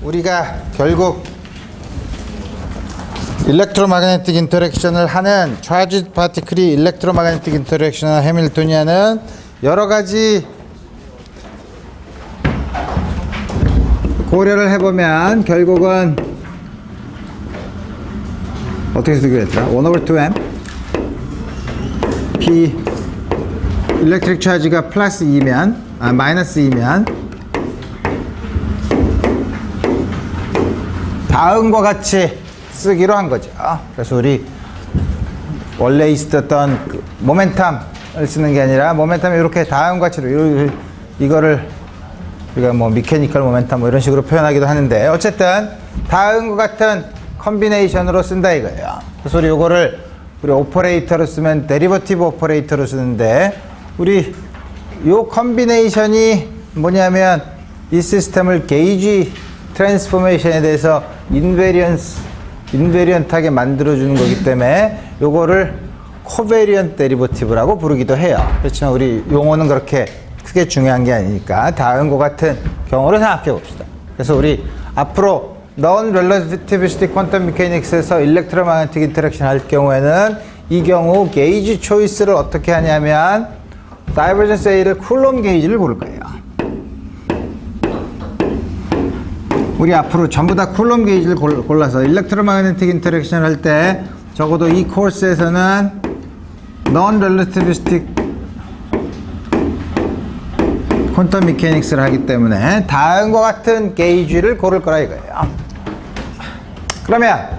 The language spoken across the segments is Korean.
우리가 결국 일렉트로마그네틱 인터랙션을 하는 차지 파티클이 일렉트로마그네틱 인터랙션을 해밀토니안은 여러가지 고려를 해보면 결국은 어떻게 쓰기로 했더라? 1/2m P 일렉트릭 차지가 플러스 2면 마이너스 2면 다음과 같이 쓰기로 한 거죠. 그래서 우리 원래 있었던 그 모멘텀을 쓰는 게 아니라 모멘텀이 이렇게 다음과 같이로 이거를 우리가 뭐 미케니컬 모멘텀 뭐 이런 식으로 표현하기도 하는데 어쨌든 다음과 같은 컨비네이션으로 쓴다 이거예요. 그래서 우리 요거를 우리 오퍼레이터로 쓰면 데리버티브 오퍼레이터로 쓰는데 우리 요 컨비네이션이 뭐냐면 이 시스템을 게이지 트랜스포메이션에 대해서 인베리언트하게 만들어주는 거기 때문에 요거를 코베리언트 데리버티브라고 부르기도 해요. 그렇지만 우리 용어는 그렇게 크게 중요한 게 아니니까 다음과 같은 경우를 생각해 봅시다. 그래서 우리 앞으로 Non-relativistic quantum mechanics에서 일렉트로마그네틱 인터랙션 할 경우에는 이 경우 게이지 초이스를 어떻게 하냐면 다이버전스 A를 쿨롬 게이지를 고를 거예요. 우리 앞으로 전부 다 쿨롬 게이지를 골라서 일렉트로마그네틱 인터랙션 할 때 적어도 이 코र्स에서는 Non-relativistic 퀀텀 미케닉스를 하기 때문에 다음과 같은 게이지를 고를 거라 이거예요. 그러면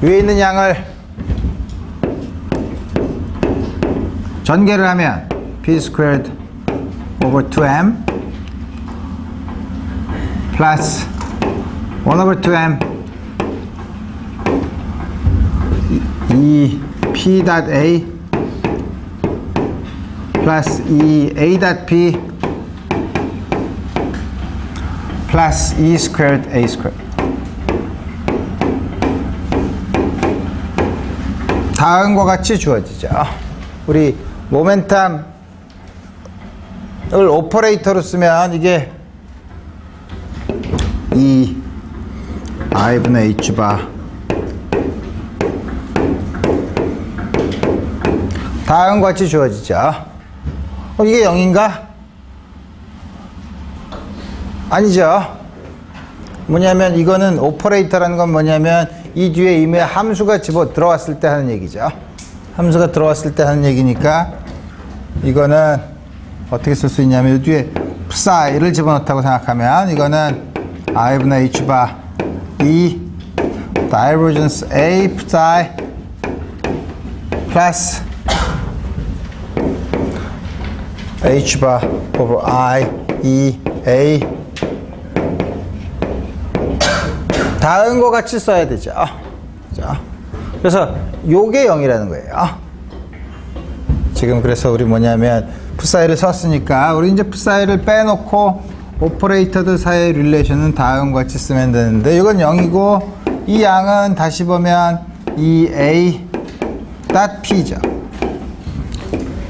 위에 있는 양을 전개를 하면 p squared over 2m 플러스 1 over 2m 이 p dot a 플러스 이 a dot p 플러스 e squared a squared 다음과 같이 주어지죠. 우리 모멘텀을 오퍼레이터로 쓰면 이게 이 I분의 H바 다음과 같이 주어지죠. 이게 0인가? 아니죠. 뭐냐면 이거는 오퍼레이터라는 건 뭐냐면 이 뒤에 이미 함수가 들어왔을 때 하는 얘기죠. 함수가 들어왔을 때 하는 얘기니까 이거는 어떻게 쓸 수 있냐면 이 뒤에 psi를 집어넣다고 생각하면 이거는 I분의 H바 E divergence A psi 플러스 H바 over I E A 다음과 같이 써야 되죠. 자, 그래서 요게 0이라는 거예요. 지금 그래서 우리 뭐냐면 psi를 썼으니까 우리 이제 psi를 빼놓고 오퍼레이터들 사이의 릴레이션은 다음과 같이 쓰면 되는데 이건 0이고 이 양은 다시 보면 이 a dot p죠.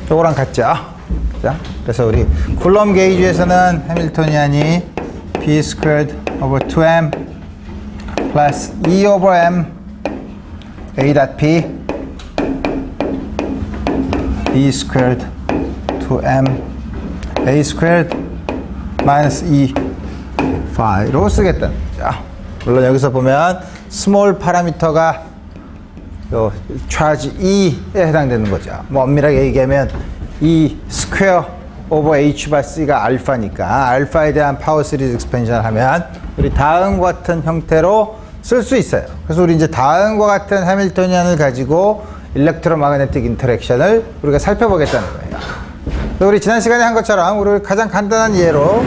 요거랑 같죠. 자, 그래서 우리 쿨럼 게이지에서는 해밀토니안이 p squared over 2m 플러스 E over M A dot P E squared 2M A squared minus E phi로 쓰겠다는 거죠. 물론 여기서 보면 스몰 파라미터가 요 차지 E에 해당되는 거죠. 뭐 엄밀하게 얘기하면 E 스퀘어 오버 H 바 C가 알파니까 알파에 대한 파워 시리즈 익스펜션을 하면 우리 다음과 같은 형태로 쓸 수 있어요. 그래서 우리 이제 다음과 같은 해밀토니안을 가지고 일렉트로마그네틱 인터랙션을 우리가 살펴보겠다는 거예요. 우리 지난 시간에 한 것처럼 우리 가장 간단한 예로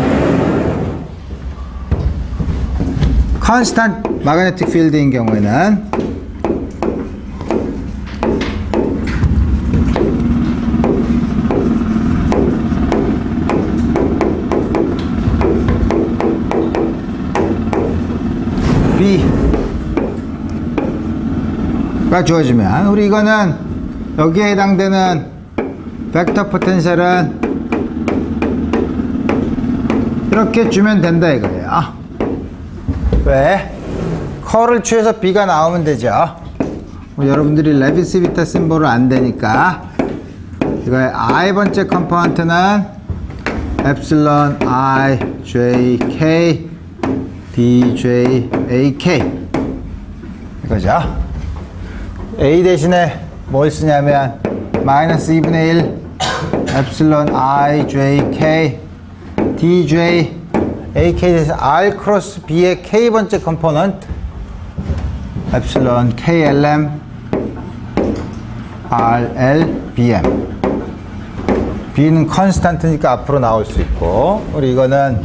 constant magnetic field인 경우에는 B가 주어지면 우리 이거는 여기에 해당되는 벡터 포텐셜은 이렇게 주면 된다 이거예요. 왜? 컬을 취해서 B가 나오면 되죠. 여러분들이 레비스-비타 심볼을 안 되니까 이거의 i번째 컴포넌트는 epsilon I, J, K, D, J, A, K 이거죠. A 대신에 뭘 쓰냐면 마이너스 2분의 1 epsilon I, J, K, D, J, A, K 대신 R 크로스 B의 K번째 컴포넌트 epsilon K, L, M, R, L, B, M B는 컨스탄트니까 앞으로 나올 수 있고 우리 이거는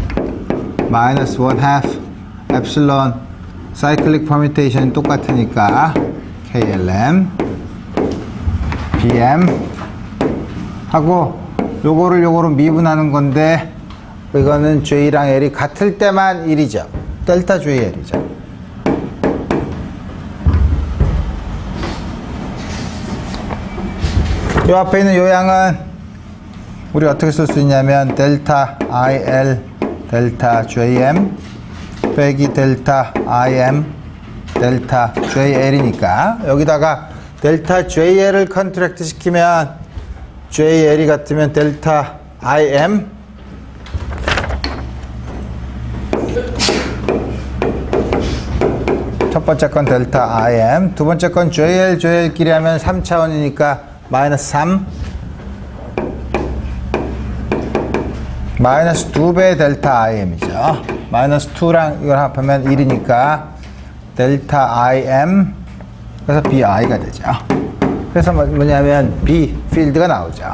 마이너스 1/2 epsilon 사이클릭 퍼뮤테이션이 똑같으니까 KLM BM 하고 요거를 미분하는 건데 이거는 J랑 L이 같을 때만 1이죠. 델타 JL이죠. 요 앞에 있는 요 양은 우리 어떻게 쓸 수 있냐면 델타 IL 델타 JM 빼기 델타 IM 델타 JL이니까 여기다가 델타 JL을 컨트랙트 시키면 JL이 같으면 델타 IM 첫 번째 건 델타 IM 두 번째 건 JL끼리 하면 3차원이니까 마이너스 3 마이너스 2배 델타 IM이죠. 마이너스 2랑 이걸 합하면 1이니까 델타 IM 그래서 BI가 되죠. 그래서 뭐냐면 B 필드가 나오죠.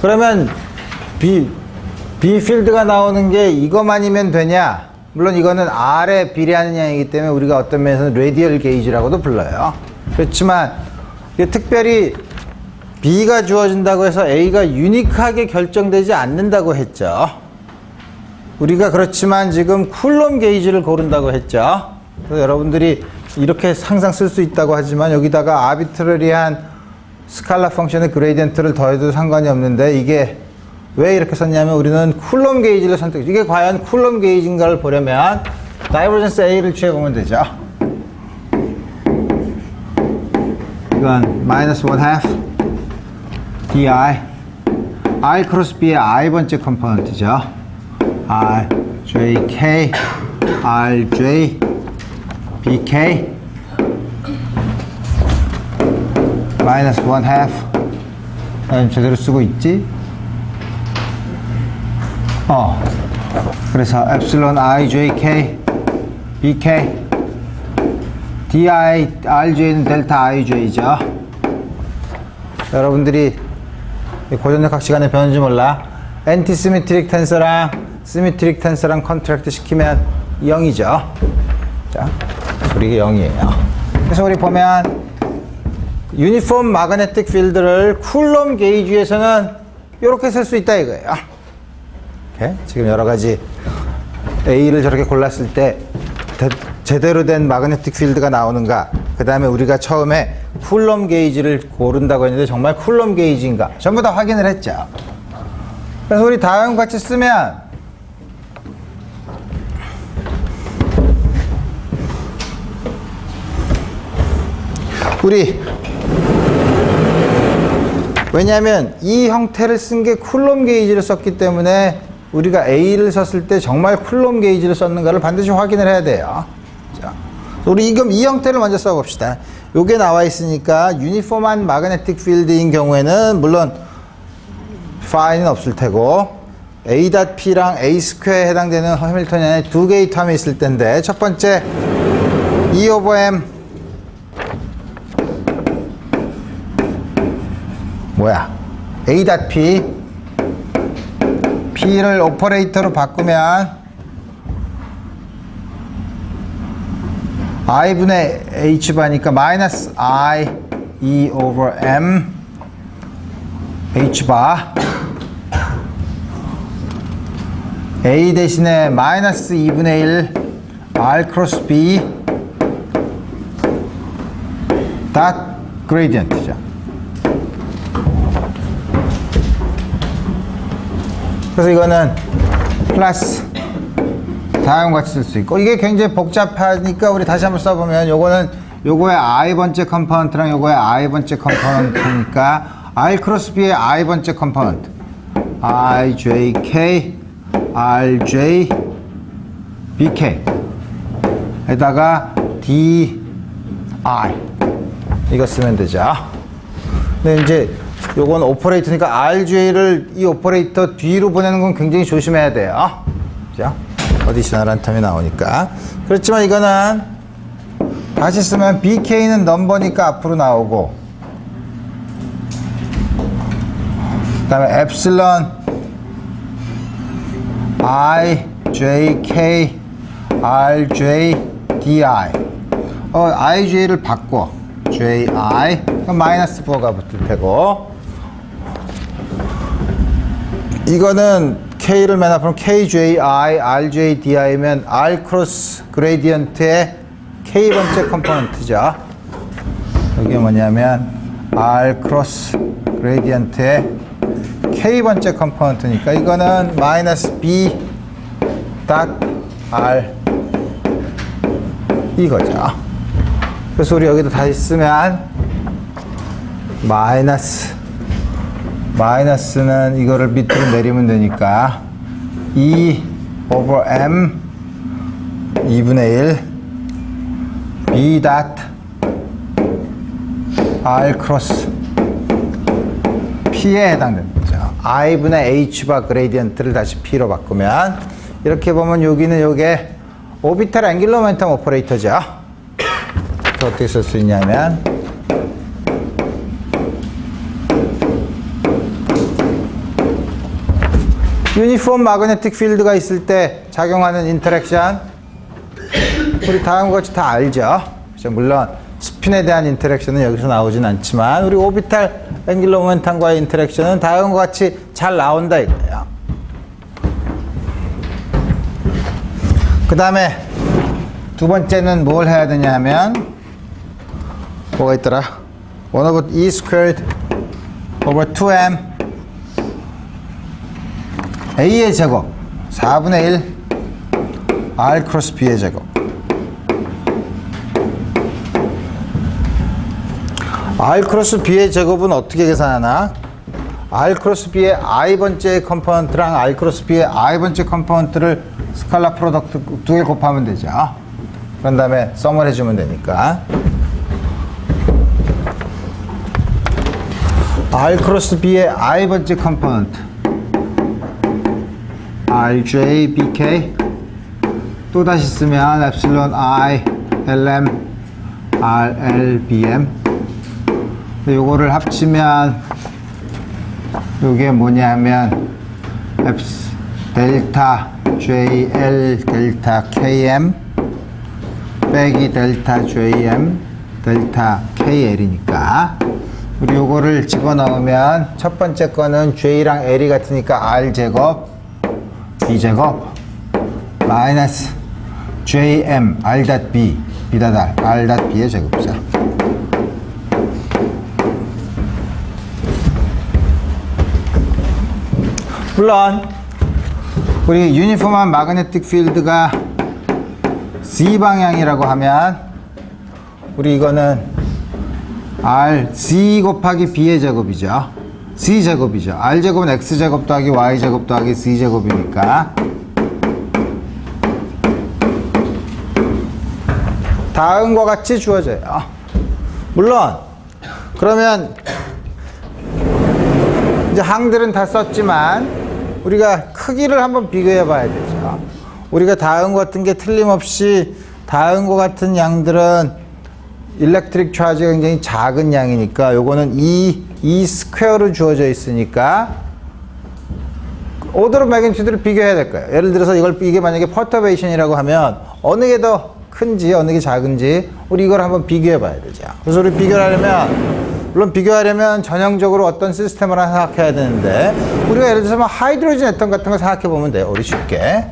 그러면 B 필드가 나오는 게 이것만이면 되냐? 물론 이거는 R에 비례하는 양이기 때문에 우리가 어떤 면에서는 레디얼 게이지라고도 불러요. 그렇지만 이게 특별히 B가 주어진다고 해서 A가 유니크하게 결정되지 않는다고 했죠. 우리가 그렇지만 지금 쿨럼 게이지를 고른다고 했죠. 그래서 여러분들이 이렇게 항상 쓸 수 있다고 하지만 여기다가 아비트러리한 스칼라 펑션의 그레이디언트를 더해도 상관이 없는데 이게 왜 이렇게 썼냐면 우리는 쿨럼 게이지를 선택했죠. 이게 과연 쿨럼 게이지인가를 보려면 다이버전스 A를 취해보면 되죠. 이건 마이너스 1/2 DI R 크로스 B의 I번째 컴포넌트죠. R, J, K, R, J, B, K 마이너스 1/2 제대로 쓰고 있지? 그래서 epsilon I, J, K, B, K DI, RJ는 델타 IJ죠. 여러분들이 고전역학 시간에 배웠는지 몰라. 엔티시메트릭 텐서랑 시메트릭 텐서랑 컨트랙트 시키면 0이죠. 자, 우리 0이에요. 그래서 우리 보면 유니폼 마그네틱 필드를 쿨럼 게이지에서는 이렇게 쓸 수 있다 이거예요. 오케이? 지금 여러 가지 A를 저렇게 골랐을 때 제대로 된 마그네틱 필드가 나오는가, 그 다음에 우리가 처음에 쿨럼 게이지를 고른다고 했는데 정말 쿨럼 게이지인가 전부 다 확인을 했죠. 그래서 우리 다음 같이 쓰면 우리 왜냐하면 이 형태를 쓴 게 쿨럼 게이지를 썼기 때문에 우리가 A를 썼을 때 정말 쿨럼 게이지를 썼는가를 반드시 확인을 해야 돼요. 자, 우리 이 형태를 먼저 써봅시다. 요게 나와 있으니까 유니폼한 마그네틱 필드인 경우에는 물론 파이는 없을 테고 A.P랑 A 스퀘어에 해당되는 해밀토니안의 두 개의 텀이 있을 텐데 첫 번째 E over M 뭐야? A.P P를 오퍼레이터로 바꾸면 I분의 H바니까 마이너스 I E over M H바 A 대신에 마이너스 2분의 1 R 크로스 B 닷 그레이디언트죠. 그래서 이거는 플러스 다음과 같이 쓸 수 있고, 이게 굉장히 복잡하니까 우리 다시 한번 써보면 요거는 요거의 i번째 컴포넌트랑 요거의 i번째 컴포넌트니까 r 크로스 b의 i번째 컴포넌트 i, j, k, r, j, b, k 에다가 d, i 이거 쓰면 되죠. 근데 이제 요건 오퍼레이터니까 RJ를 이 오퍼레이터 뒤로 보내는 건 굉장히 조심해야 돼요. 그죠? 어디셔널한 텀이 나오니까. 그렇지만 이거는 다시 쓰면 BK는 넘버니까 앞으로 나오고, 그 다음에 엡실론 I, J, K, R, J, D, I. IJ를 바꿔. J, I. 그럼 마이너스 4가 붙을 테고, 이거는 K를 맨 앞으로 KJI, RJDI면 R 크로스 그레디언트의 K번째 컴포넌트죠. 여기 뭐냐면 R 크로스 그레디언트의 K번째 컴포넌트니까 이거는 마이너스 B 닷 R 이거죠. 그래서 우리 여기도 다시 쓰면 마이너스는 이거를 밑으로 내리면 되니까 2 over m 2분의 1 b 닷 r 크로스 p에 해당됩니다. i분의 h바 그레디언트를 다시 p로 바꾸면 이렇게 보면 여기는 요게 오비탈 앵귤러 모멘텀 오퍼레이터죠. 그래서 어떻게 쓸 수 있냐면 유니폼 마그네틱 필드가 있을 때 작용하는 인터랙션 우리 다음과 같이 다 알죠. 물론 스핀에 대한 인터랙션은 여기서 나오진 않지만 우리 오비탈 앵귤러 모멘텀과의 인터랙션은 다음과 같이 잘 나온다 이거예요. 그 다음에 두 번째는 뭘 해야 되냐 하면 뭐가 있더라? 1 over e squared over 2m a의 제곱 4분의 1 r 크로스 b의 제곱. r 크로스 b의 제곱은 어떻게 계산하나? r 크로스 b의 i번째 컴포넌트랑 r 크로스 b의 i번째 컴포넌트를 스칼라 프로덕트 두 개 곱하면 되죠. 그런 다음에 썸을 해주면 되니까 r 크로스 b의 i번째 컴포넌트 rj bk 또 다시 쓰면 엡실론 i lm rl bm 요거를 합치면 요게 뭐냐면 델타 jl 델타 km 빼기 델타 jm 델타 kl이니까 우리 요거를 집어넣으면 첫 번째 거는 j랑 l이 같으니까 r제곱 b제곱 마이너스 jm r.b b.r r.b의 제곱이죠. 물론 우리 유니폼한 마그네틱 필드가 z 방향이라고 하면 우리 이거는 rz 곱하기 b의 제곱이죠. z제곱이죠. r제곱은 x제곱 더하기 y제곱 더하기 z제곱이니까 다음과 같이 주어져요. 물론 그러면 이제 항들은 다 썼지만 우리가 크기를 한번 비교해 봐야 되죠. 우리가 다음과 같은 게 틀림없이 다음과 같은 양들은 일렉트릭 차지가 굉장히 작은 양이니까 요거는 E 스퀘어로 주어져 있으니까 오더로 매그니튜드를 비교해야 될 거예요. 예를 들어서 이게 만약에 퍼터베이션이라고 하면 어느 게 더 큰지 어느 게 작은지 우리 이걸 한번 비교해 봐야 되죠. 그래서 우리 물론 비교하려면 전형적으로 어떤 시스템을 하나 생각해야 되는데 우리가 예를 들어서 하이드로진 애텀 같은 거 생각해 보면 돼요. 우리 쉽게.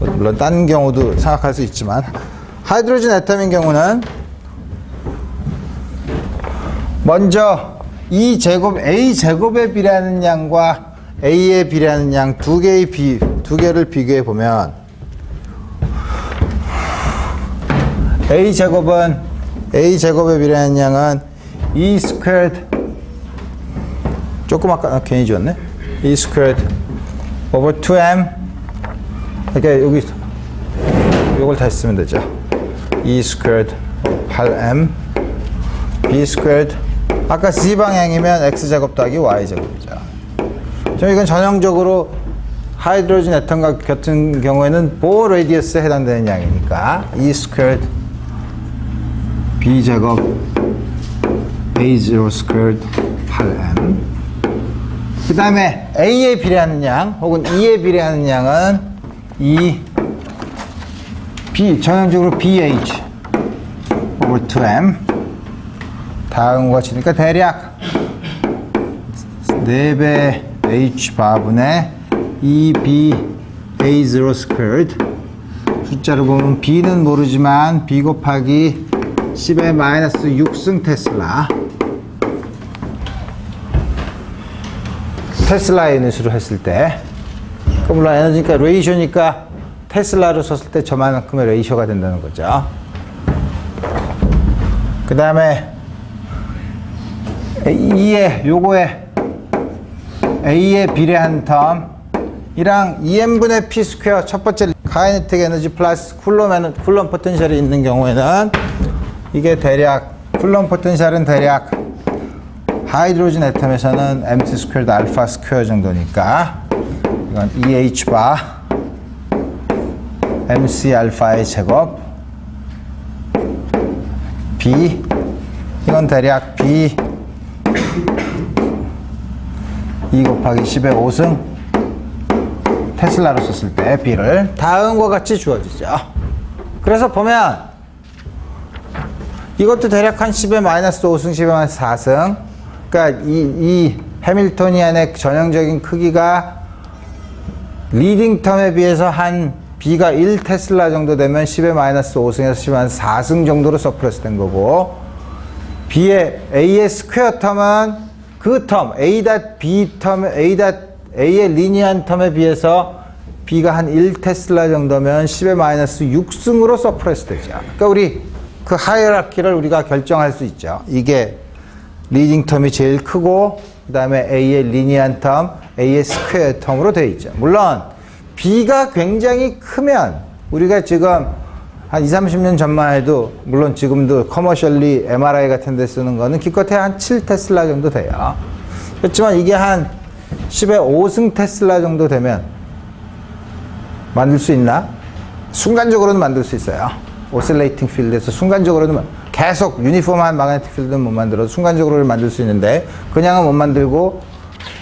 물론 다른 경우도 생각할 수 있지만 하이드로진 애텀인 경우는 먼저 이 제곱 A 제곱에 비례하는 양과 A에 비례하는 양 두 개를 비교해 보면 A제곱에 비례하는 양은 E squared, 조금 아까 괜히 지웠네. E squared over 2m. 이렇게 여기 요걸 다시 쓰면 되죠. E squared 8m B squared, 아까 Z 방향이면 X제곱 더하기 Y제곱이죠. 지금 이건 전형적으로 하이드로진 애텀과 같은 경우에는 보 레디어스에 해당되는 양이니까 E squared B제곱 A0 squared 8m. 그 다음에 A에 비례하는 양 혹은 E에 비례하는 양은 전형적으로 BH over 2m. 다음과 같이 니까 대략 4배 H바분의 2B A0 squared. 숫자로 보면 B는 모르지만 B 곱하기 10의 마이너스 6승 테슬라의 유닛으로 했을 때, 물론 에너지니까 레이쇼니까 테슬라로 썼을 때 저만큼의 레이쇼가 된다는 거죠. 그 다음에 요거에 A에 비례한 텀이랑 2n분의 P 스퀘어, 첫 번째 카이네틱 에너지 플러스 쿨럼 포텐셜이 있는 경우에는 이게 대략, 쿨럼 포텐셜은 대략 하이드로진 애텀에서는 mt 스퀘어드 알파 스퀘어 정도니까 이건 EH 바 MC 알파의 제곱 B, 이건 대략 B 2 곱하기 10의 5승 테슬라로 썼을 때 B를 다음과 같이 주어지죠. 그래서 보면 이것도 대략 한 10의 마이너스 5승, 10의 마이너스 4승. 그러니까 이 해밀토니안의 전형적인 크기가 리딩 텀에 비해서 한 B가 1 테슬라 정도 되면 10의 마이너스 5승에서 10의 마이너스 4승 정도로 서프레스 된 거고, B의 A의 스퀘어 텀은 그 텀, A.B 텀, A의 리니어한 텀에 비해서 B가 한 1 테슬라 정도면 10의 마이너스 6승으로 서프레스 되죠. 그러니까 우리 그 하이어라키를 우리가 결정할 수 있죠. 이게 리딩 텀이 제일 크고, 그 다음에 A의 리니어한 텀, A의 스퀘어 텀으로 되어 있죠. 물론 B가 굉장히 크면 우리가 지금 한 20-30년 전만 해도, 물론 지금도 커머셜리 MRI 같은 데 쓰는 거는 기껏해야 한 7 테슬라 정도 돼요. 그렇지만 이게 한 10의 5승 테슬라 정도 되면 만들 수 있나? 순간적으로는 만들 수 있어요. 오실레이팅 필드에서 순간적으로는 계속 유니폼한 마그네틱 필드는 못 만들어도 순간적으로 만들 수 있는데, 그냥은 못 만들고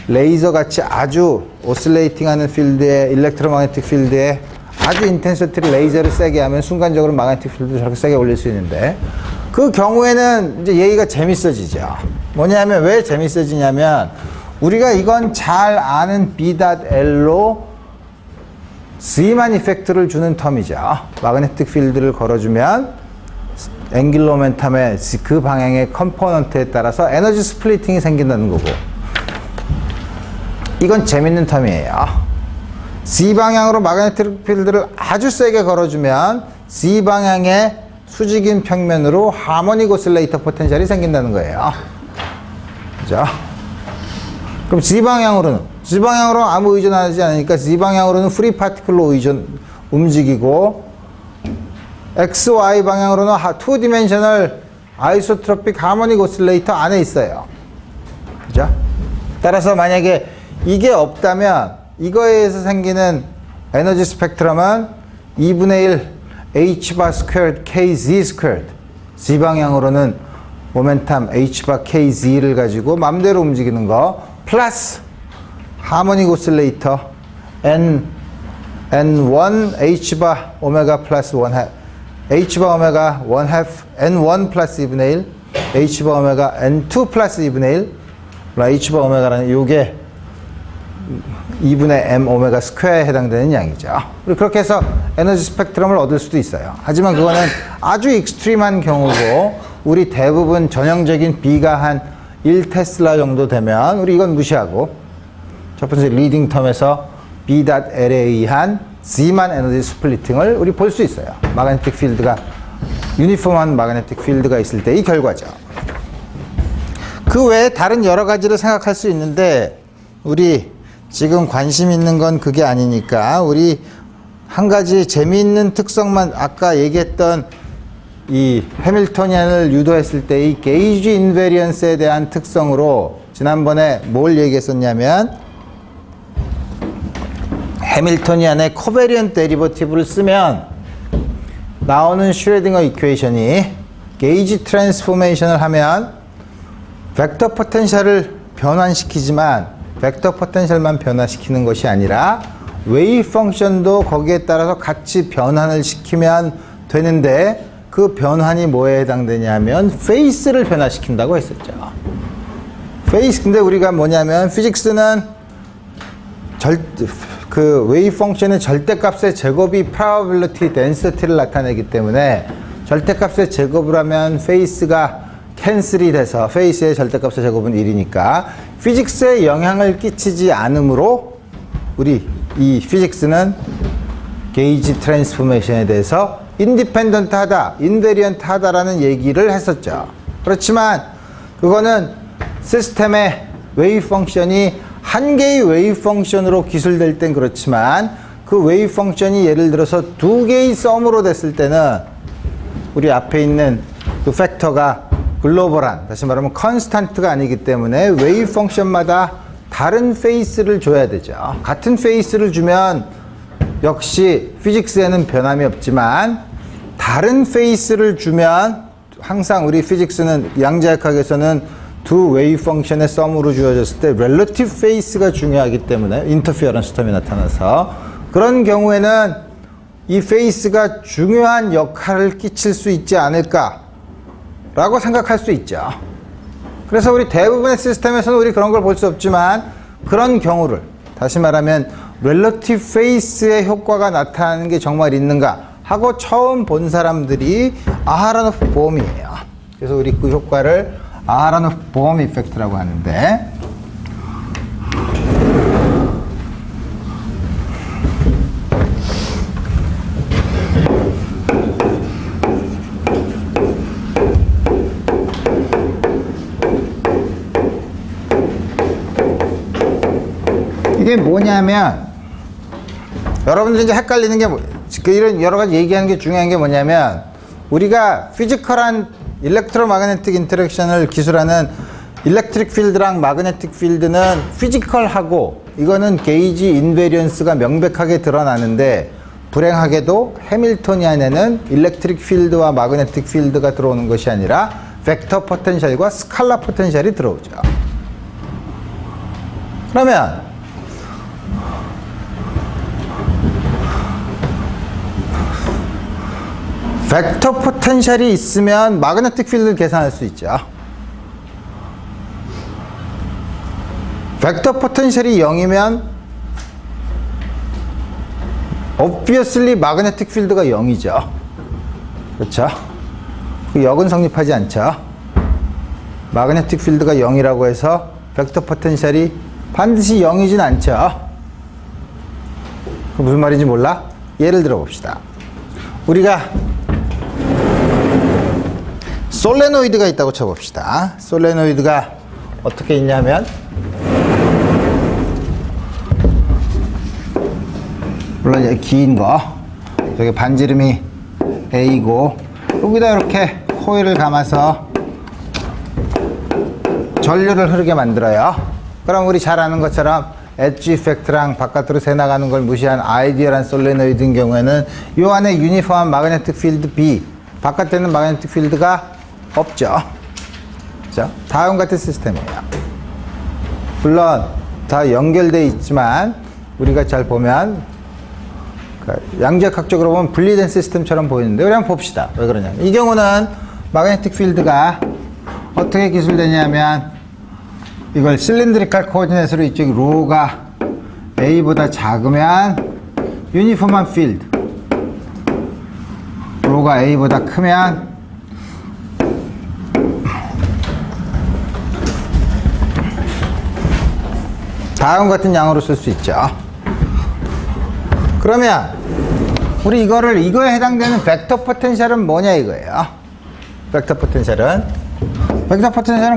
레이저 같이 아주 오실레이팅 하는 필드에, 일렉트로마그네틱 필드에 아주 인텐시티를 레이저를 세게 하면 순간적으로 마그네틱 필드를 저렇게 세게 올릴 수 있는데, 그 경우에는 이제 얘기가 재밌어지죠. 뭐냐면, 왜 재밌어지냐면, 우리가 이건 잘 아는 B.L로 Z만 이펙트를 주는 텀이죠. 마그네틱 필드를 걸어주면 앵귤러 모멘텀의 그 방향의 컴포넌트에 따라서 에너지 스플리팅이 생긴다는 거고, 이건 재밌는 텀이에요. Z 방향으로 마그네틱 필드를 아주 세게 걸어주면 Z 방향의 수직인 평면으로 하모닉 오실레이터 포텐셜이 생긴다는 거예요. 그죠? 그럼 Z 방향으로 아무 의존하지 않으니까 Z 방향으로는 프리 파티클로 움직이고, X, Y 방향으로는 2디멘셔널 아이소트로픽 하모닉 오실레이터 안에 있어요. 그죠? 따라서 만약에 이게 없다면 이거에 의해서 생기는 에너지 스펙트럼은 2분의 1 H바 스퀘어드 KZ 스퀘어드, Z 방향으로는 모멘텀 H바 KZ를 가지고 맘대로 움직이는 거, 플러스 하모닉 오실레이터 N1 H바 오메가 플러스 1 half, H바 오메가 1 half, N1 플러스 2분의 1, H바 오메가 N2 플러스 2분의 1, H바 오메가라는 요게 2분의 M 오메가 스퀘어에 해당되는 양이죠. 그렇게 해서 에너지 스펙트럼을 얻을 수도 있어요. 하지만 그거는 아주 익스트림한 경우고, 우리 대부분 전형적인 B가 한 1 테슬라 정도 되면 우리 이건 무시하고 첫 번째 리딩 텀에서 B.L에 의한 Z만 에너지 스플리팅을 우리 볼 수 있어요. 마그네틱 필드가 유니폼한 마그네틱 필드가 있을 때의 결과죠. 그 외에 다른 여러 가지를 생각할 수 있는데 우리 지금 관심 있는 건 그게 아니니까 우리 한 가지 재미있는 특성만 아까 얘기했던 이 해밀토니안을 유도했을 때의 게이지 인베리언스에 대한 특성으로 지난번에 뭘 얘기했었냐면 해밀토니안의 코베리언트 데리버티브를 쓰면 나오는 슈레딩거 이퀘이션이 게이지 트랜스포메이션을 하면 벡터 포텐셜을 변환시키지만 벡터 포텐셜만 변화시키는 것이 아니라 웨이브 펑션도 거기에 따라서 같이 변환을 시키면 되는데 그 변환이 뭐에 해당되냐면 페이스를 변화시킨다고 했었죠. 페이스. 근데 우리가 뭐냐면 피직스는 그 웨이브 펑션의 절대값의 제곱이 probability density를 나타내기 때문에 절대값의 제곱을 하면 페이스가 캔슬이 돼서 페이스의 절대값의 제곱은 1이니까 피직스에 영향을 끼치지 않으므로 우리 이 피직스는 게이지 트랜스포메이션에 대해서 인디펜던트 하다, 인베리언트 하다라는 얘기를 했었죠. 그렇지만 그거는 시스템의 웨이브 펑션이 한 개의 웨이브 펑션으로 기술될 땐 그렇지만 그 웨이브 펑션이 예를 들어서 두 개의 썸으로 됐을 때는 우리 앞에 있는 그 팩터가 글로벌한, 다시 말하면 컨스탄트가 아니기 때문에 웨이브 펑션마다 다른 페이스를 줘야 되죠. 같은 페이스를 주면 역시 피직스에는 변함이 없지만 다른 페이스를 주면 항상 우리 피직스는 양자역학에서는 두 웨이브 펑션의 썸으로 주어졌을 때 렐러티브 페이스가 중요하기 때문에 인터피어런스 텀이 나타나서 그런 경우에는 이 페이스가 중요한 역할을 끼칠 수 있지 않을까 라고 생각할 수 있죠. 그래서 우리 대부분의 시스템에서는 우리 그런 걸 볼 수 없지만 그런 경우를 다시 말하면 렐러티브 페이스의 효과가 나타나는 게 정말 있는가 하고 처음 본 사람들이 아하로노프 보험이에요. 그래서 우리 그 효과를 아하로노프 보험 이펙트라고 하는데 이게 뭐냐면 여러분들 이제 헷갈리는 게 이런 여러 가지 얘기하는 게 중요한 게 뭐냐면 우리가 피지컬한 일렉트로마그네틱 인터랙션을 기술하는 일렉트릭 필드랑 마그네틱 필드는 피지컬하고 이거는 게이지 인베리언스가 명백하게 드러나는데 불행하게도 해밀토니안에는 일렉트릭 필드와 마그네틱 필드가 들어오는 것이 아니라 벡터 포텐셜과 스칼라 포텐셜이 들어오죠. 그러면 벡터 포텐셜이 있으면 마그네틱 필드를 계산할 수 있죠. 벡터 포텐셜이 0이면 obviously 마그네틱 필드가 0이죠. 그렇죠? 그 역은 성립하지 않죠. 마그네틱 필드가 0이라고 해서 벡터 포텐셜이 반드시 0이진 않죠. 그 무슨 말인지 몰라? 예를 들어 봅시다. 우리가 솔레노이드가 있다고 쳐봅시다. 솔레노이드가 어떻게 있냐면 물론 여기 긴 거 여기 반지름이 A고 여기다 이렇게 코일을 감아서 전류를 흐르게 만들어요. 그럼 우리 잘 아는 것처럼 엣지 이펙트랑 바깥으로 새나가는 걸 무시한 아이디얼한 솔레노이드인 경우에는 이 안에 유니폼한 마그네틱 필드 B 바깥에는 마그네틱 필드가 없죠. 그렇죠? 다음 같은 시스템이에요. 물론 다 연결되어 있지만 우리가 잘 보면 양자역학적으로 보면 분리된 시스템처럼 보이는데 우리 한번 봅시다. 왜 그러냐면 이 경우는 마그네틱 필드가 어떻게 기술되냐면 이걸 실린드리칼 코오디네이트로 이쪽이 로가 A보다 작으면 유니폼한 필드 로가 A보다 크면 다음 같은 양으로 쓸 수 있죠. 그러면 우리 이거에 해당되는 벡터 포텐셜은 뭐냐 이거예요. 벡터 포텐셜은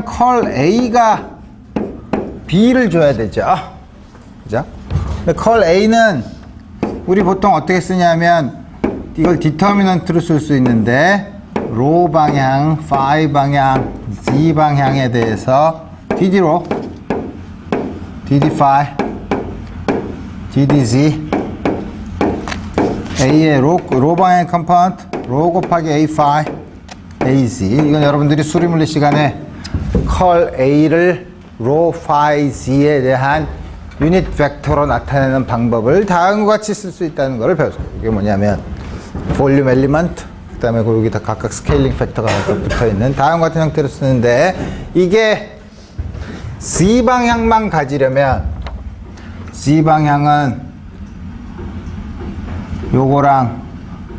컬 A가 B를 줘야 되죠. 그죠? 근데 컬 A는 우리 보통 어떻게 쓰냐면 이걸 디터미넌트로 쓸 수 있는데 로 방향, 파이 방향, Z 방향에 대해서 DD로 DD 파이, DD Z A의 로 방향의 컴포넌트 로 곱하기 A 파이 AZ. 이건 여러분들이 수리물리 시간에 컬 A를 로 파이 Z에 대한 유닛 벡터로 나타내는 방법을 다음과 같이 쓸 수 있다는 것을 배웠어요. 이게 뭐냐면 볼륨 엘리먼트, 그 다음에 여기다 각각 스케일링 팩터가 붙어 있는 다음과 같은 형태로 쓰는데, 이게 Z 방향만 가지려면 Z 방향은 요거랑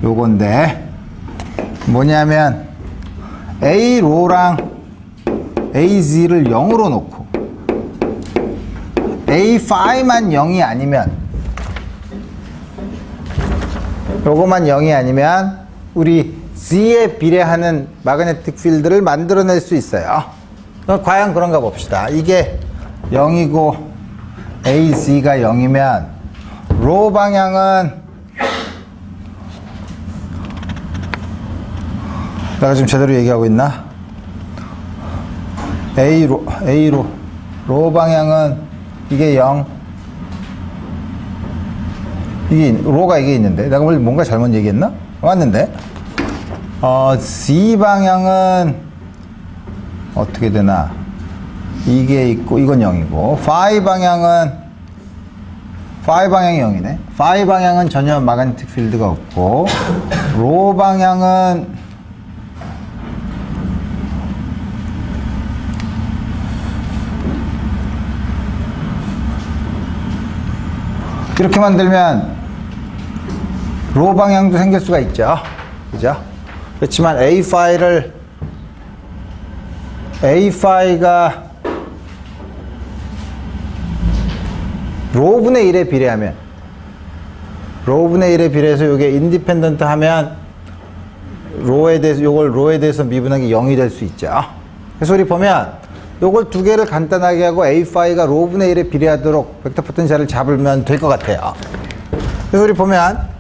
요건데 뭐냐면 A 로랑 AZ를 0으로 놓고 A5만 0이 아니면, 요거만 0이 아니면 우리 Z에 비례하는 마그네틱 필드를 만들어낼 수 있어요. 과연 그런가 봅시다. 이게 0이고 AZ가 0이면 로 방향은, 내가 지금 제대로 얘기하고 있나? 로 방향은 이게 0, 로가 이게 있는데 내가 뭔가 잘못 얘기했나? 맞는데 Z 방향은 어떻게 되나? 이게 있고 이건 0이고 파이 방향이 0이네. 파이 방향은 전혀 마그네틱 필드가 없고 로 방향은 이렇게 만들면 로 방향도 생길 수가 있죠. 그죠? 그렇지만 A5가 로분의 1에 비례하면, 로분의 1에 비례해서 이게 인디펜던트 하면 로에 대해서 미분하기 0이 될 수 있죠. 그래서 우리 보면 요걸 두 개를 간단하게 하고 A5가 로분의 1에 비례하도록 벡터 포텐셜을 잡으면 될 것 같아요. 그래서 우리 보면,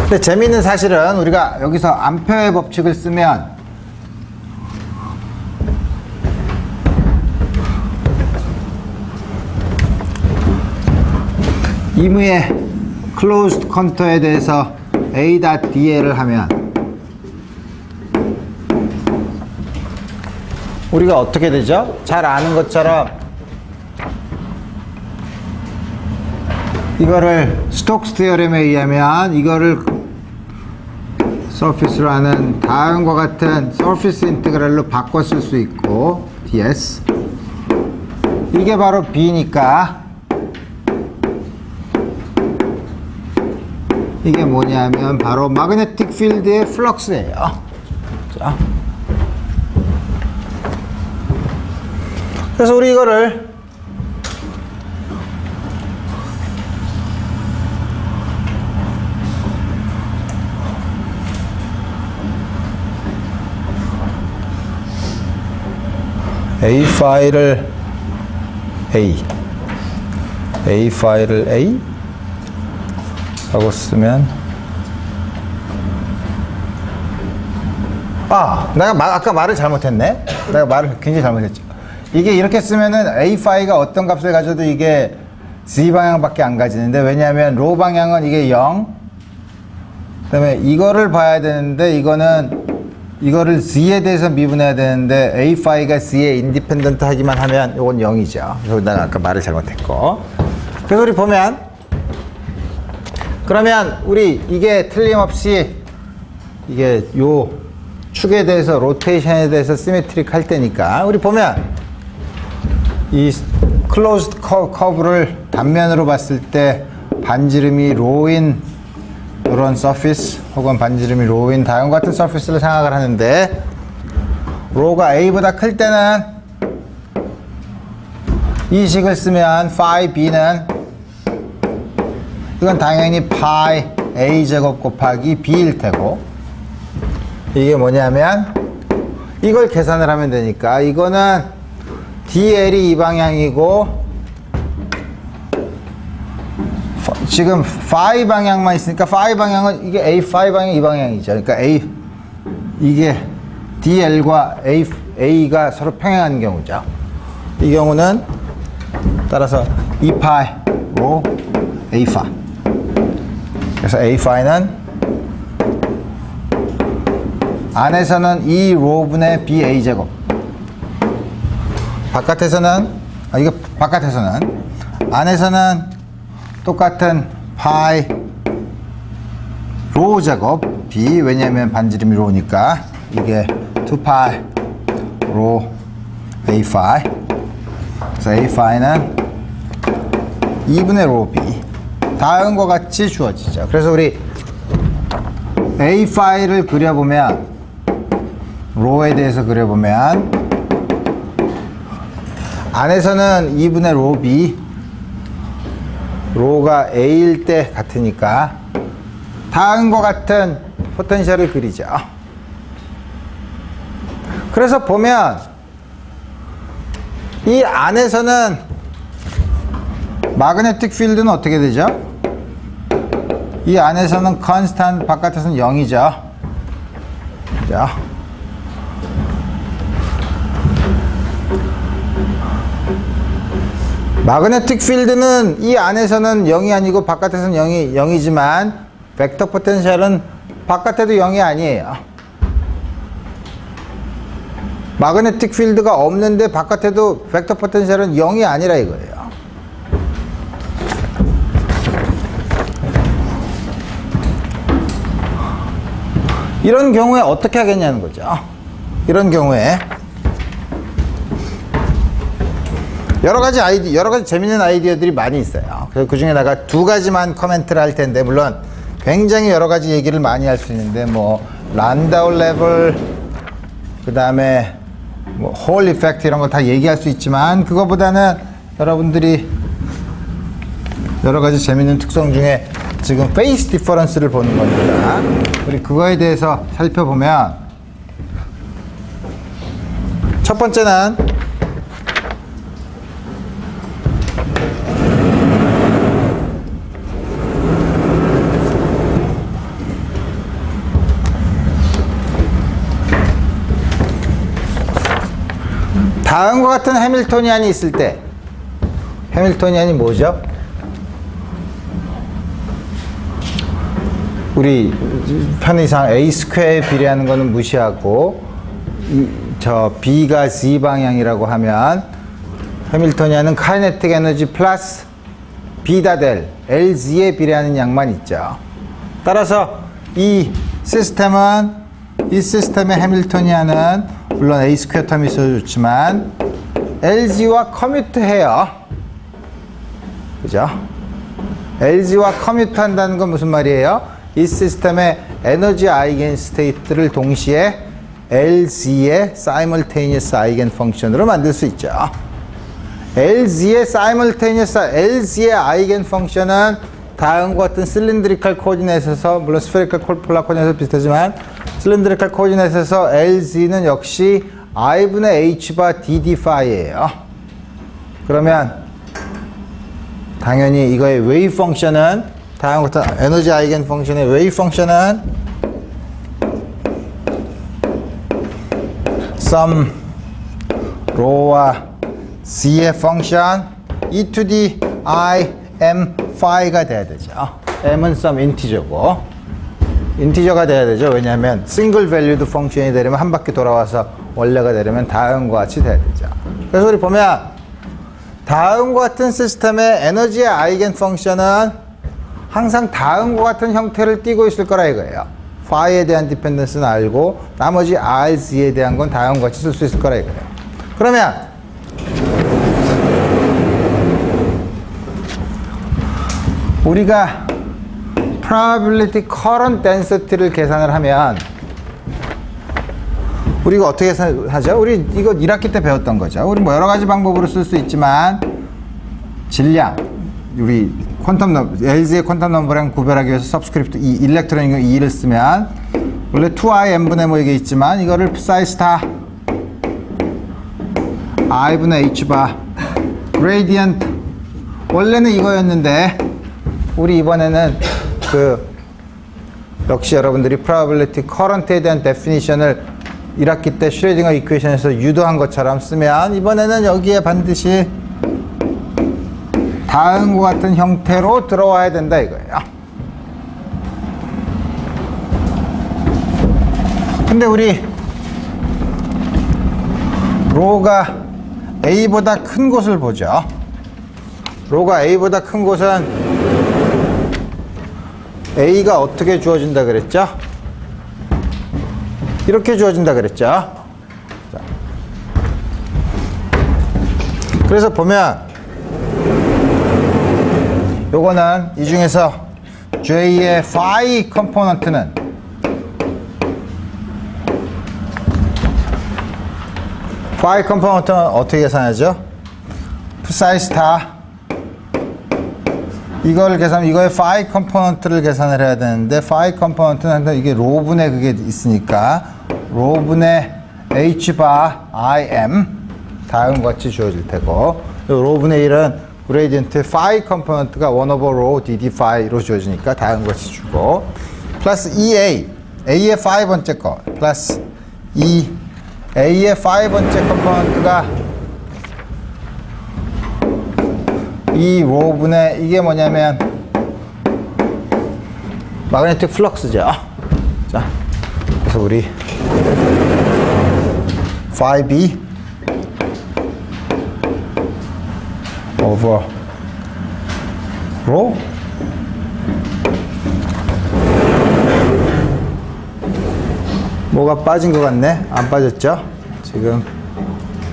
근데 재미있는 사실은 우리가 여기서 암페어의 법칙을 쓰면 임의의 closed 컨터에 대해서 A.DA를 하면 우리가 어떻게 되죠? 잘 아는 것처럼 이거를 스톡스 티어렘에 의하면 이거를 서피스로 하는 다음과 같은 서피스 인테그랄로 바꿔 쓸 수 있고 ds, 이게 바로 B니까 이게 뭐냐면 바로 마그네틱 필드의 플럭스예요. 자, 그래서 우리 이거를 A 파일을 A 파일을 A 라고 쓰면, 내가 아까 말을 잘못했네. 내가 말을 굉장히 잘못했죠. 이게 이렇게 쓰면은 A5가 어떤 값을 가져도 이게 Z 방향밖에 안 가지는데, 왜냐하면 로 방향은 이게 0, 그 다음에 이거를 봐야 되는데 이거를 Z에 대해서 미분해야 되는데 A5가 Z에 인디펜던트 하기만 하면 이건 0이죠. 그래서 내가 아까 말을 잘못했고. 그래서 우리 보면, 그러면 우리 이게 틀림없이 이게 요 축에 대해서 로테이션에 대해서 시메트릭 할 때니까, 우리 보면 이 클로즈드 커브를 단면으로 봤을 때 반지름이 로인 이런 서피스 혹은 반지름이 로인 다음과 같은 서피스를 생각을 하는데, 로가 A보다 클 때는 이 식을 쓰면 phi b는 이건 당연히 파이 a 제곱 곱하기 b일 테고, 이게 뭐냐면 이걸 계산을 하면 되니까 이거는 dl이 이 방향이고 지금 phi 방향만 있으니까 phi 방향은 이게 a phi 방향 이 방향이죠. 그러니까 이게 dl과 a가 서로 평행하는 경우죠. 이 경우는 따라서 2파이로 a phi. 그래서 a phi는 안에서는 2로분의 ba 제곱, 바깥에서는 이거 바깥에서는 안에서는 똑같은 파이 로 제곱 b, 왜냐하면 반지름이 로니까 이게 2파이 로 a phi. 그래서 a phi는 2분의 로 b, 다음과 같이 주어지죠. 그래서 우리 a phi를 그려보면, 로에 대해서 그려보면 안에서는 2분의 로 b, 로가 a일 때 같으니까 다음과 같은 포텐셜을 그리죠. 그래서 보면 이 안에서는 마그네틱 필드는 어떻게 되죠? 이 안에서는 컨스탄트, 바깥에서는 0이죠. 그죠? 마그네틱 필드는 이 안에서는 0이 아니고 바깥에서는 0이지만 벡터 포텐셜은 바깥에도 0이 아니에요. 마그네틱 필드가 없는데 바깥에도 벡터 포텐셜은 0이 아니라 이거예요. 이런 경우에 어떻게 하겠냐는 거죠. 이런 경우에 여러 가지 재밌는 아이디어들이 많이 있어요. 그래서 그 중에다가 두 가지만 코멘트를 할 텐데, 물론 굉장히 여러 가지 얘기를 많이 할 수 있는데, 뭐 란다우 레벨, 그 다음에 뭐 홀 이펙트 이런 거 다 얘기할 수 있지만, 그거보다는 여러분들이 여러 가지 재밌는 특성 중에 지금 페이스 디퍼런스를 보는 겁니다. 우리 그거에 대해서 살펴보면, 첫 번째는 다음과 같은 해밀토니안이 있을 때, 해밀토니안이 뭐죠? 우리 편의상 a 스퀘어에 비례하는 거는 무시하고 저 b가 z 방향이라고 하면 해밀토니안은 카이네틱 에너지 플러스 b다 될 lz에 비례하는 양만 있죠. 따라서 이 시스템의 해밀토니안은 물론 a 스퀘어 텀이 있어도 좋지만 lz와 커뮤트해요. 그죠? lz와 커뮤트한다는 건 무슨 말이에요? 이 시스템의 에너지 아이겐 스테이트를 동시에 lz의 simultaneous 아이겐 펑션으로 만들 수 있죠. lz의 아이겐 펑션은 다음과 같은 실린드리컬 코디네이트에서, 물론 스페리컬 폴라 코디네이트에서 비슷하지만 실린드리컬 코디네이트에서 lz는 역시 i분의 h바 dd 파이예요. 그러면 당연히 이거의 웨이브 펑션은, 다음과 같은 에너지 아이겐 펑션의 웨이브 펑션은 sum rho와 c의 펑션 e to the i m phi가 돼야 되죠. m은 some 인티저고, 인티저가 돼야 되죠. 왜냐하면 싱글 밸류드 펑션이 되려면 한 바퀴 돌아와서 원래가 되려면 다음과 같이 돼야 되죠. 그래서 우리 보면 다음과 같은 시스템의 에너지의 아이겐 펑션은 항상 다음과 같은 형태를 띠고 있을 거라 이거예요. phi에 대한 디펜던스는 알고 나머지 rz에 대한 건 다음과 같이 쓸 수 있을 거라 이거예요. 그러면 우리가 probability current density를 계산을 하면 우리가 어떻게 하죠? 우리 이거 1학기 때 배웠던 거죠. 우리 뭐 여러 가지 방법으로 쓸 수 있지만 질량, 우리 퀀텀 넘버, LZ의 퀀텀 넘버랑 구별하기 위해서 서브스크립트 2, 일렉트로닉 2를 쓰면 원래 2i n분의 뭐 이게 있지만 이거를 psi 스타 i분의 h바 gradient 원래는 이거였는데 우리 이번에는 역시 여러분들이 probability current에 대한 definition을 1학기 때 슈레딩거 이퀘이션에서 유도한 것처럼 쓰면 이번에는 여기에 반드시 다음과 같은 형태로 들어와야 된다 이거예요. 근데 우리 로가 A보다 큰 곳을 보죠. 로가 A보다 큰 곳은 A가 어떻게 주어진다 그랬죠? 이렇게 주어진다 그랬죠? 자. 그래서 보면 요거는 이 중에서 J의 phi 컴포넌트는 phi 컴포넌트는 어떻게 계산하죠? psi 스타 이거를 이거의 phi 컴포넌트를 계산을 해야 되는데 phi 컴포넌트는 이게 로분의 그게 있으니까 로분의 h 바 im 다음과 같이 주어질 테고 로분의 1은 그레이디언트 phi 컴포넌트가 1 over rho dd phi로 주어지니까 다음과 같이 주고 플러스 2a a의 phi 번째 거 플러스 2 a의 phi 번째 컴포넌트가 이 로분의 이게 뭐냐면 마그네틱 플럭스죠. 자, 그래서 우리 phi b over rho 뭐가 빠진 것 같네? 안 빠졌죠? 지금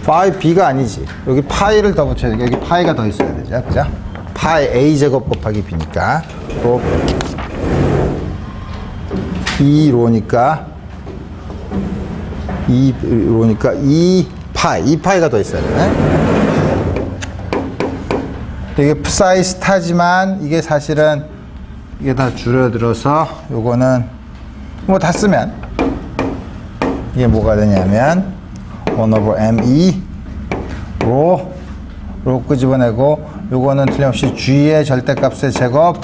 phi b가 아니지. 여기 파이를 더 붙여야 돼. 여기 파이가 더 있어야 되죠. 그죠? 파이 a 제곱 곱하기 b니까 또 2로니까 2파이가 더 있어야 되네. 이게 psi 스타지만 이게 사실은 이게 다 줄여들어서 요거는 뭐 다 쓰면 이게 뭐가 되냐면 1 over me 로 끄집어내고 요거는 틀림없이 g의 절대값의 제곱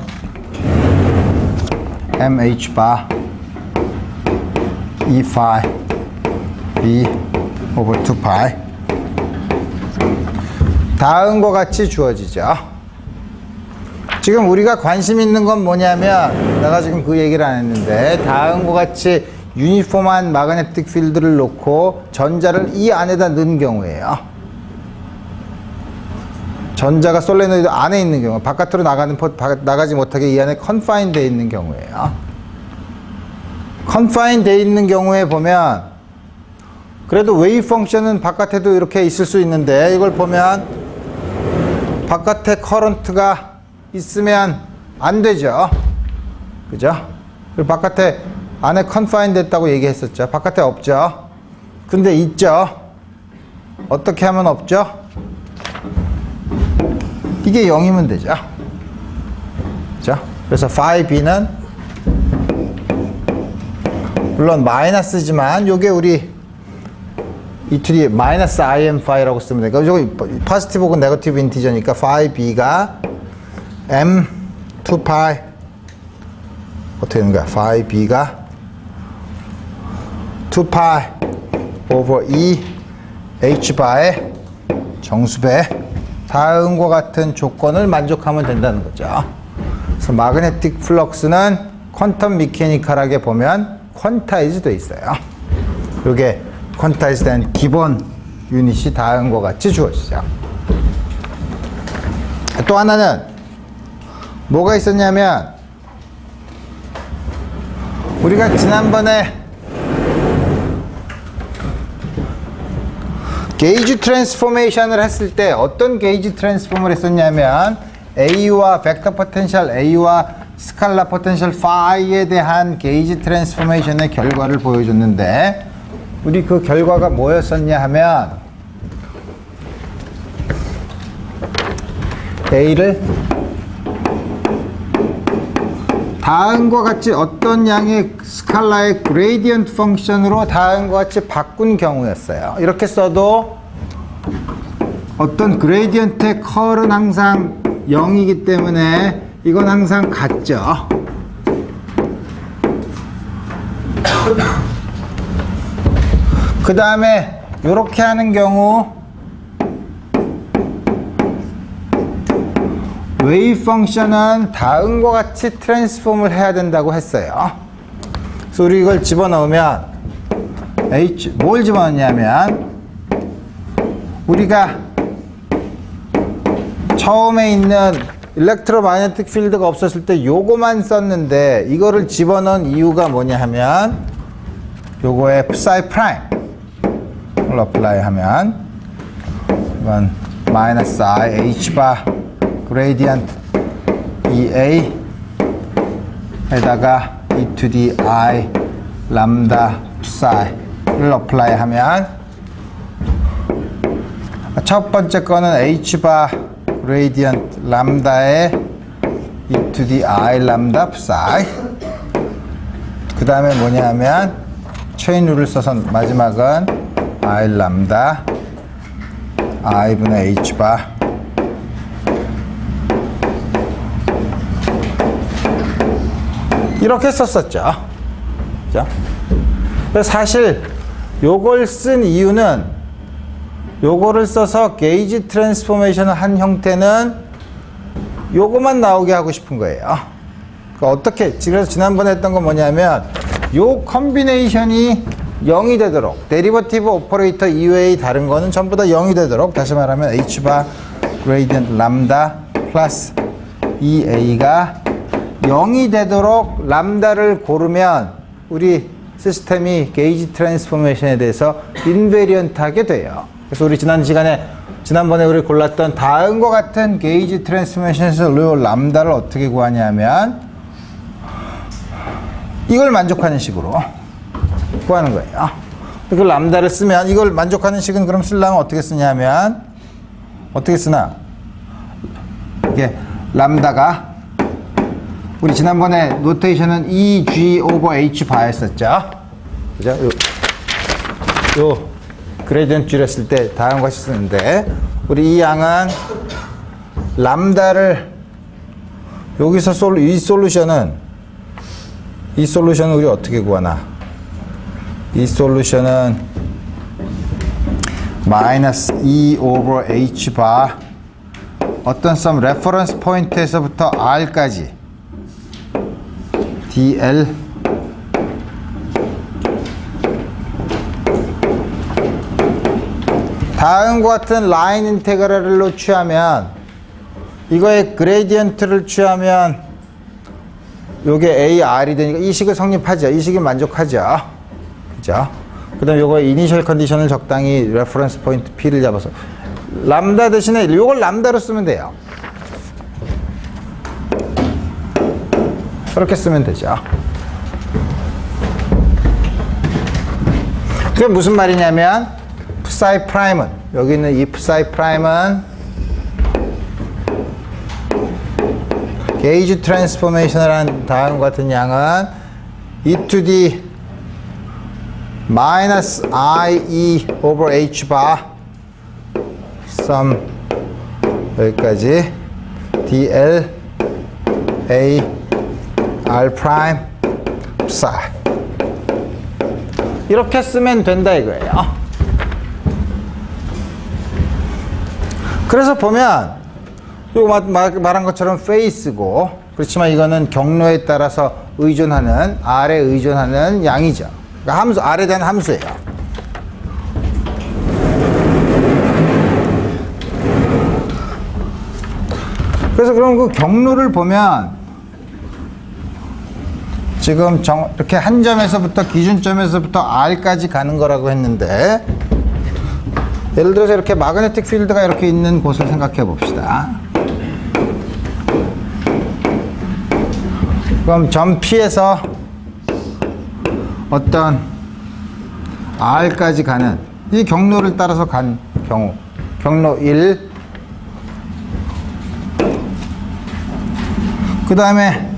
mh 바 e phi b over 2 pi 다음과 같이 주어지죠. 지금 우리가 관심 있는 건 뭐냐면 내가 지금 그 얘기를 안 했는데 다음과 같이 유니폼한 마그네틱 필드를 놓고 전자를 이 안에다 넣은 경우에요. 전자가 솔레노이드 안에 있는 경우 바깥으로 나가지 못하게 이 안에 컨파인 되어 있는 경우에요. 컨파인 되어 있는 경우에 보면 그래도 웨이브 펑션은 바깥에도 이렇게 있을 수 있는데 이걸 보면 바깥에 커런트가 있으면 안 되죠. 그죠? 그리고 바깥에 안에 컨파인 됐다고 얘기했었죠. 바깥에 없죠. 근데 있죠. 어떻게 하면 없죠? 이게 0이면 되죠. 그죠? 그래서 phi b는 물론 마이너스지만 요게 우리 이 둘이 마이너스 im phi라고 쓰면 되니까 저기 포지티브 혹은 네거티브 인티저니까 phi b가 m 2 pi 어떻게 되는 거야? phi b가 2 pi over e h 바의 정수배 다음과 같은 조건을 만족하면 된다는 거죠. 그래서 마그네틱 플럭스는 퀀텀 미케니컬하게 보면 퀀타이즈 돼 있어요. 이게 퀀타이즈 된 기본 유닛이 다음과 같이 주어지죠. 또 하나는 뭐가 있었냐면 우리가 지난번에 게이지 트랜스포메이션을 했을 때 어떤 게이지 트랜스폼을 했었냐면 A와 벡터 포텐셜 A와 스칼라 포텐셜 phi에 대한 게이지 트랜스포메이션의 결과를 보여줬는데 우리 그 결과가 뭐였었냐 하면 A를 다음과 같이 어떤 양의 스칼라의 그레이디언트 펑션으로 다음과 같이 바꾼 경우였어요. 이렇게 써도 어떤 그레이디언트의 컬은 항상 0이기 때문에 이건 항상 같죠. 그 다음에 이렇게 하는 경우 웨이브 펑션은 다음과 같이 트랜스폼을 해야 된다고 했어요. 그래서 우리 이걸 집어넣으면 뭘 집어넣냐면 우리가 처음에 있는 일렉트로마그네틱 필드가 없었을 때 요거만 썼는데 이거를 집어넣은 이유가 뭐냐 하면 요거에 psi 프라임을 어플라이 하면 이건 마이너스 I H 바 그레이디언트 EA 에다가 E to the I 람다 psi를 어플라이 하면 첫 번째 거는 H 바 그레이디언트 람다에 E to the I 람다 psi 그 다음에 뭐냐 하면 체인 룰을 써서 마지막은 I 람다 I분의 H 바 이렇게 썼었죠. 그죠? 그래서 사실 요걸 쓴 이유는 요거를 써서 게이지 트랜스포메이션을 한 형태는 요거만 나오게 하고 싶은 거예요. 그러니까 어떻게, 그래서 지난번에 했던 건 뭐냐면 요 컨비네이션이 0이 되도록 데리버티브 오퍼레이터 이외의 다른 거는 전부 다 0이 되도록 다시 말하면 H바 그레이디언트 람다 플러스 EA가 0이 되도록 람다를 고르면 우리 시스템이 게이지 트랜스포메이션에 대해서 인베리언트하게 돼요. 그래서 우리 지난번에 우리 골랐던 다음과 같은 게이지 트랜스포메이션에서 람다를 어떻게 구하냐면 이걸 만족하는 식으로 구하는 거예요. 그 람다를 쓰면 이걸 만족하는 식은 그럼 쓰려면 어떻게 쓰냐면 어떻게 쓰나 이게 람다가 우리 지난번에 노테이션은 EG over H 바였었죠. 그죠? 요 그레디언트 줄였을 때 다음과 같이 쓰는데 우리 이 양은 람다를 여기서 이 솔루션은 우리 어떻게 구하나? 이 솔루션은 마이너스 E over H 바 어떤 썸 레퍼런스 포인트에서부터 R까지 DL 다음과 같은 라인 인테그랄로 취하면 이거의 그레디언트를 취하면 요게 AR이 되니까 이 식을 성립하죠. 이 식이 만족하죠. 그죠? 그 다음에 요거 이니셜 컨디션을 적당히 레퍼런스 포인트 P를 잡아서 람다 대신에 요걸 람다로 쓰면 돼요. 그렇게 쓰면 되죠. 그게 무슨 말이냐면 psi 프라임은 여기 있는 이 psi 프라임은 게이지 트랜스포메이션을 한 다음과 같은 양은 E to the minus IE over H 바 sum 여기까지 DL A R 프라임 psi 이렇게 쓰면 된다 이거예요. 그래서 보면 이거 말한 것처럼 페이스고 그렇지만 이거는 경로에 따라서 의존하는 R에 의존하는 양이죠. 그러니까 함수 R에 대한 함수예요. 그래서 그럼 그 경로를 보면 지금 이렇게 한 점에서부터 기준점에서부터 R까지 가는 거라고 했는데 예를 들어서 이렇게 마그네틱 필드가 이렇게 있는 곳을 생각해 봅시다. 그럼 점 P에서 어떤 R까지 가는 이 경로를 따라서 간 경우 경로 1 그 다음에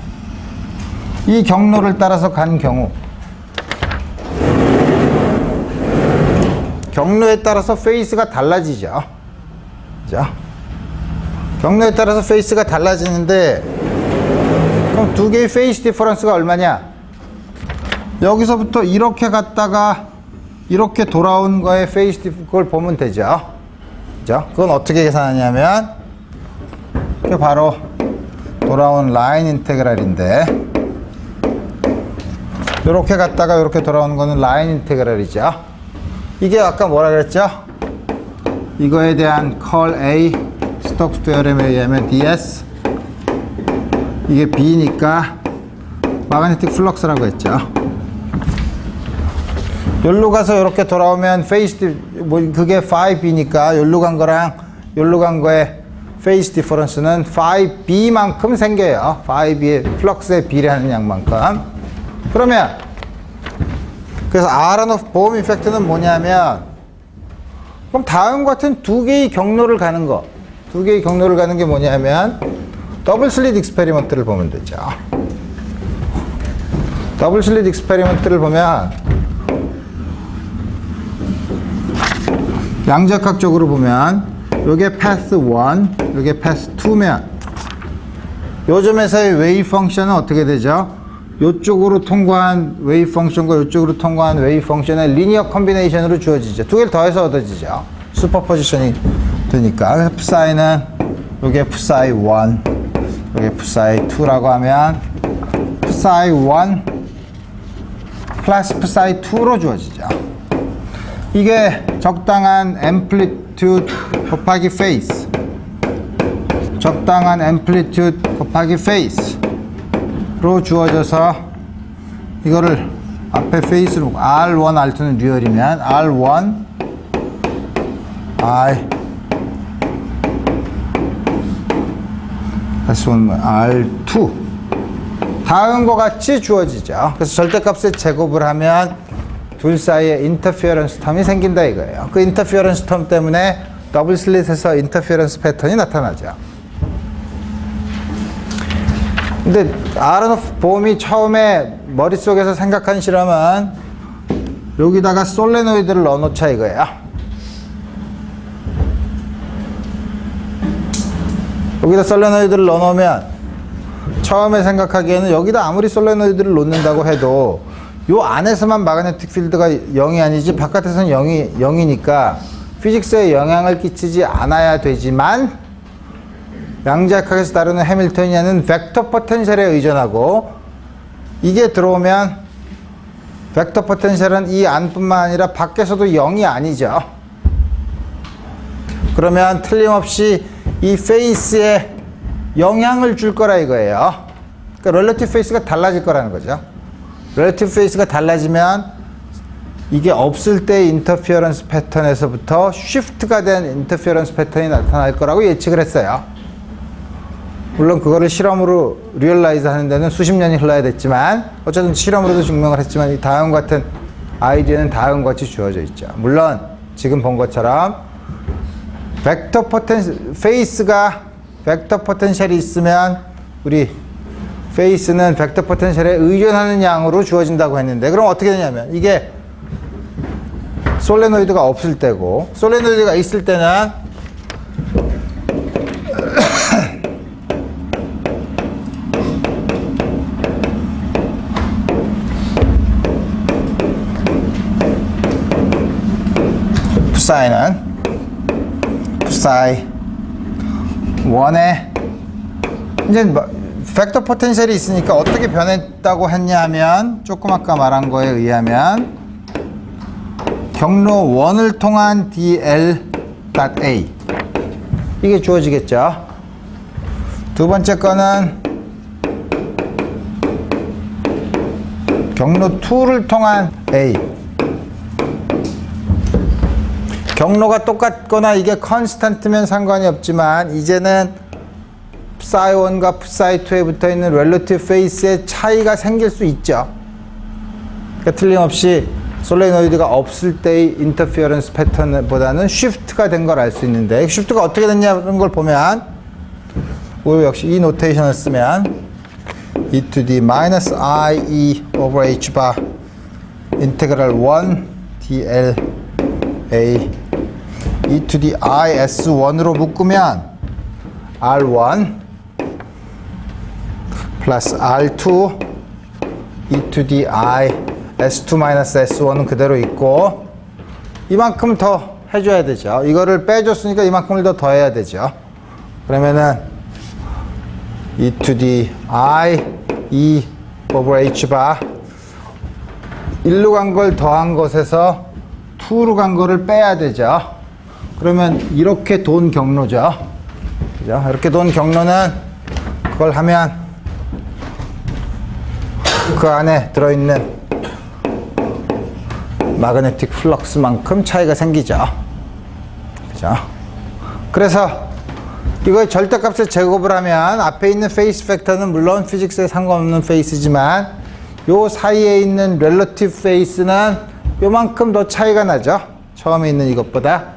이 경로를 따라서 간 경우 경로에 따라서 페이스가 달라지죠. 그죠? 경로에 따라서 페이스가 달라지는데 그럼 두 개의 페이스 디퍼런스가 얼마냐? 여기서부터 이렇게 갔다가 이렇게 돌아온 거에 페이스 그걸 보면 되죠. 그죠? 그건 어떻게 계산하냐면 이게 바로 돌아온 라인 인테그랄인데 이렇게 갔다가 이렇게 돌아오는 거는 라인 인테그랄이죠. 이게 아까 뭐라 그랬죠? 이거에 대한 컬 A 스톡스 테어렘에 의하면 ds 이게 B니까 마그네틱 플럭스라고 했죠. 여기로 가서 이렇게 돌아오면 페이스 그게 5B니까 여기로 간 거랑 여기로 간 거의 페이스 디퍼런스는 5B만큼 생겨요. 5B의 플럭스에 비례하는 양만큼. 그러면 그래서 Rn 보험 이펙트는 뭐냐면 그럼 다음과 같은 두 개의 경로를 가는 거 두 개의 경로를 가는 게 뭐냐면 더블 슬릿 익스페리먼트를 보면 되죠. 더블 슬릿 익스페리먼트를 보면 양자각적으로 보면 요게 패스 1, 요게 패스 2면 요 점에서의 웨이브 펑션은 어떻게 되죠? 요쪽으로 통과한 웨이브 펑션과 요쪽으로 통과한 웨이브 펑션의 리니어 컨비네이션으로 주어지죠. 두 개를 더해서 얻어지죠. 슈퍼포지션이 되니까. 그래서 푸사이는 요게 푸사이 1, 요게 푸사이 2라고 하면 푸사이 1 플러스 푸사이 2로 주어지죠. 이게 적당한 앰플리튜드 곱하기 페이스, 적당한 앰플리튜드 곱하기 페이스로 주어져서 이거를 앞에 페이스로 R1, R2는 리얼이면 R1, R2 다음과 같이 주어지죠. 그래서 절대값의 제곱을 하면 둘 사이에 인터피어런스 텀이 생긴다 이거예요. 그 인터피어런스 텀 때문에 더블 슬릿에서 인터피어런스 패턴이 나타나죠. 근데 아르노프 보험이 처음에 머릿속에서 생각한 실험은 여기다가 솔레노이드를 넣어놓자 이거예요. 여기다 솔레노이드를 넣어놓으면 처음에 생각하기에는 여기다 아무리 솔레노이드를 놓는다고 해도 요 안에서만 마그네틱 필드가 0이 아니지 바깥에서는 0이니까 피직스에 영향을 끼치지 않아야 되지만 양자역학에서 다루는 해밀턴이안은 벡터 포텐셜에 의존하고 이게 들어오면 벡터 포텐셜은 이 안뿐만 아니라 밖에서도 0이 아니죠. 그러면 틀림없이 이 페이스에 영향을 줄 거라 이거예요. 그러니까 렐러티브 페이스가 달라질 거라는 거죠. 렐러티브 페이스가 달라지면 이게 없을 때 인터피어런스 패턴에서부터 쉬프트가 된 인터피어런스 패턴이 나타날 거라고 예측을 했어요. 물론 그거를 실험으로 리얼라이즈 하는 데는 수십 년이 흘러야 됐지만 어쨌든 실험으로도 증명을 했지만 이 다음과 같은 아이디어는 다음과 같이 주어져 있죠. 물론 지금 본 것처럼 벡터 포텐셜 페이스가 벡터 포텐셜이 있으면 우리 페이스는 벡터 포텐셜에 의존하는 양으로 주어진다고 했는데 그럼 어떻게 되냐면 이게 솔레노이드가 없을 때고 솔레노이드가 있을 때는 푸사이 1에 이제 벡터 포텐셜이 있으니까 어떻게 변했다고 했냐 하면 조금 아까 말한 거에 의하면 경로 1을 통한 dl.a 이게 주어지겠죠. 두 번째 거는 경로 2를 통한 a 경로가 똑같거나 이게 컨스탄트면 상관이 없지만 이제는 psi1과 psi2에 붙어있는 렐러티브 페이스의 차이가 생길 수 있죠. 그러니까 틀림없이 솔레노이드가 없을 때의 인터피어런스 패턴보다는 쉬프트가 된 걸 알 수 있는데 쉬프트가 어떻게 됐냐는 걸 보면 역시 이 노테이션을 쓰면 e to the minus I e over h bar integral 1 dl a e to the I s1으로 묶으면 r1 플러스 r2 e to the I s2 마이너스 s1은 그대로 있고 이만큼 더 해줘야 되죠. 이거를 빼줬으니까 이만큼을 더 더해야 되죠. 그러면은 e to the I e over h bar 1로 간 걸 더한 것에서 2로 간 거를 빼야 되죠. 그러면 이렇게 돈 경로죠. 그죠? 이렇게 돈 경로는 그걸 하면 그 안에 들어있는 마그네틱 플럭스만큼 차이가 생기죠. 그죠? 그래서 이거 절대값을 제곱을 하면 앞에 있는 페이스 팩터는 물론 피직스에 상관없는 페이스지만 요 사이에 있는 렐러티브 페이스는 요만큼 더 차이가 나죠. 처음에 있는 이것보다.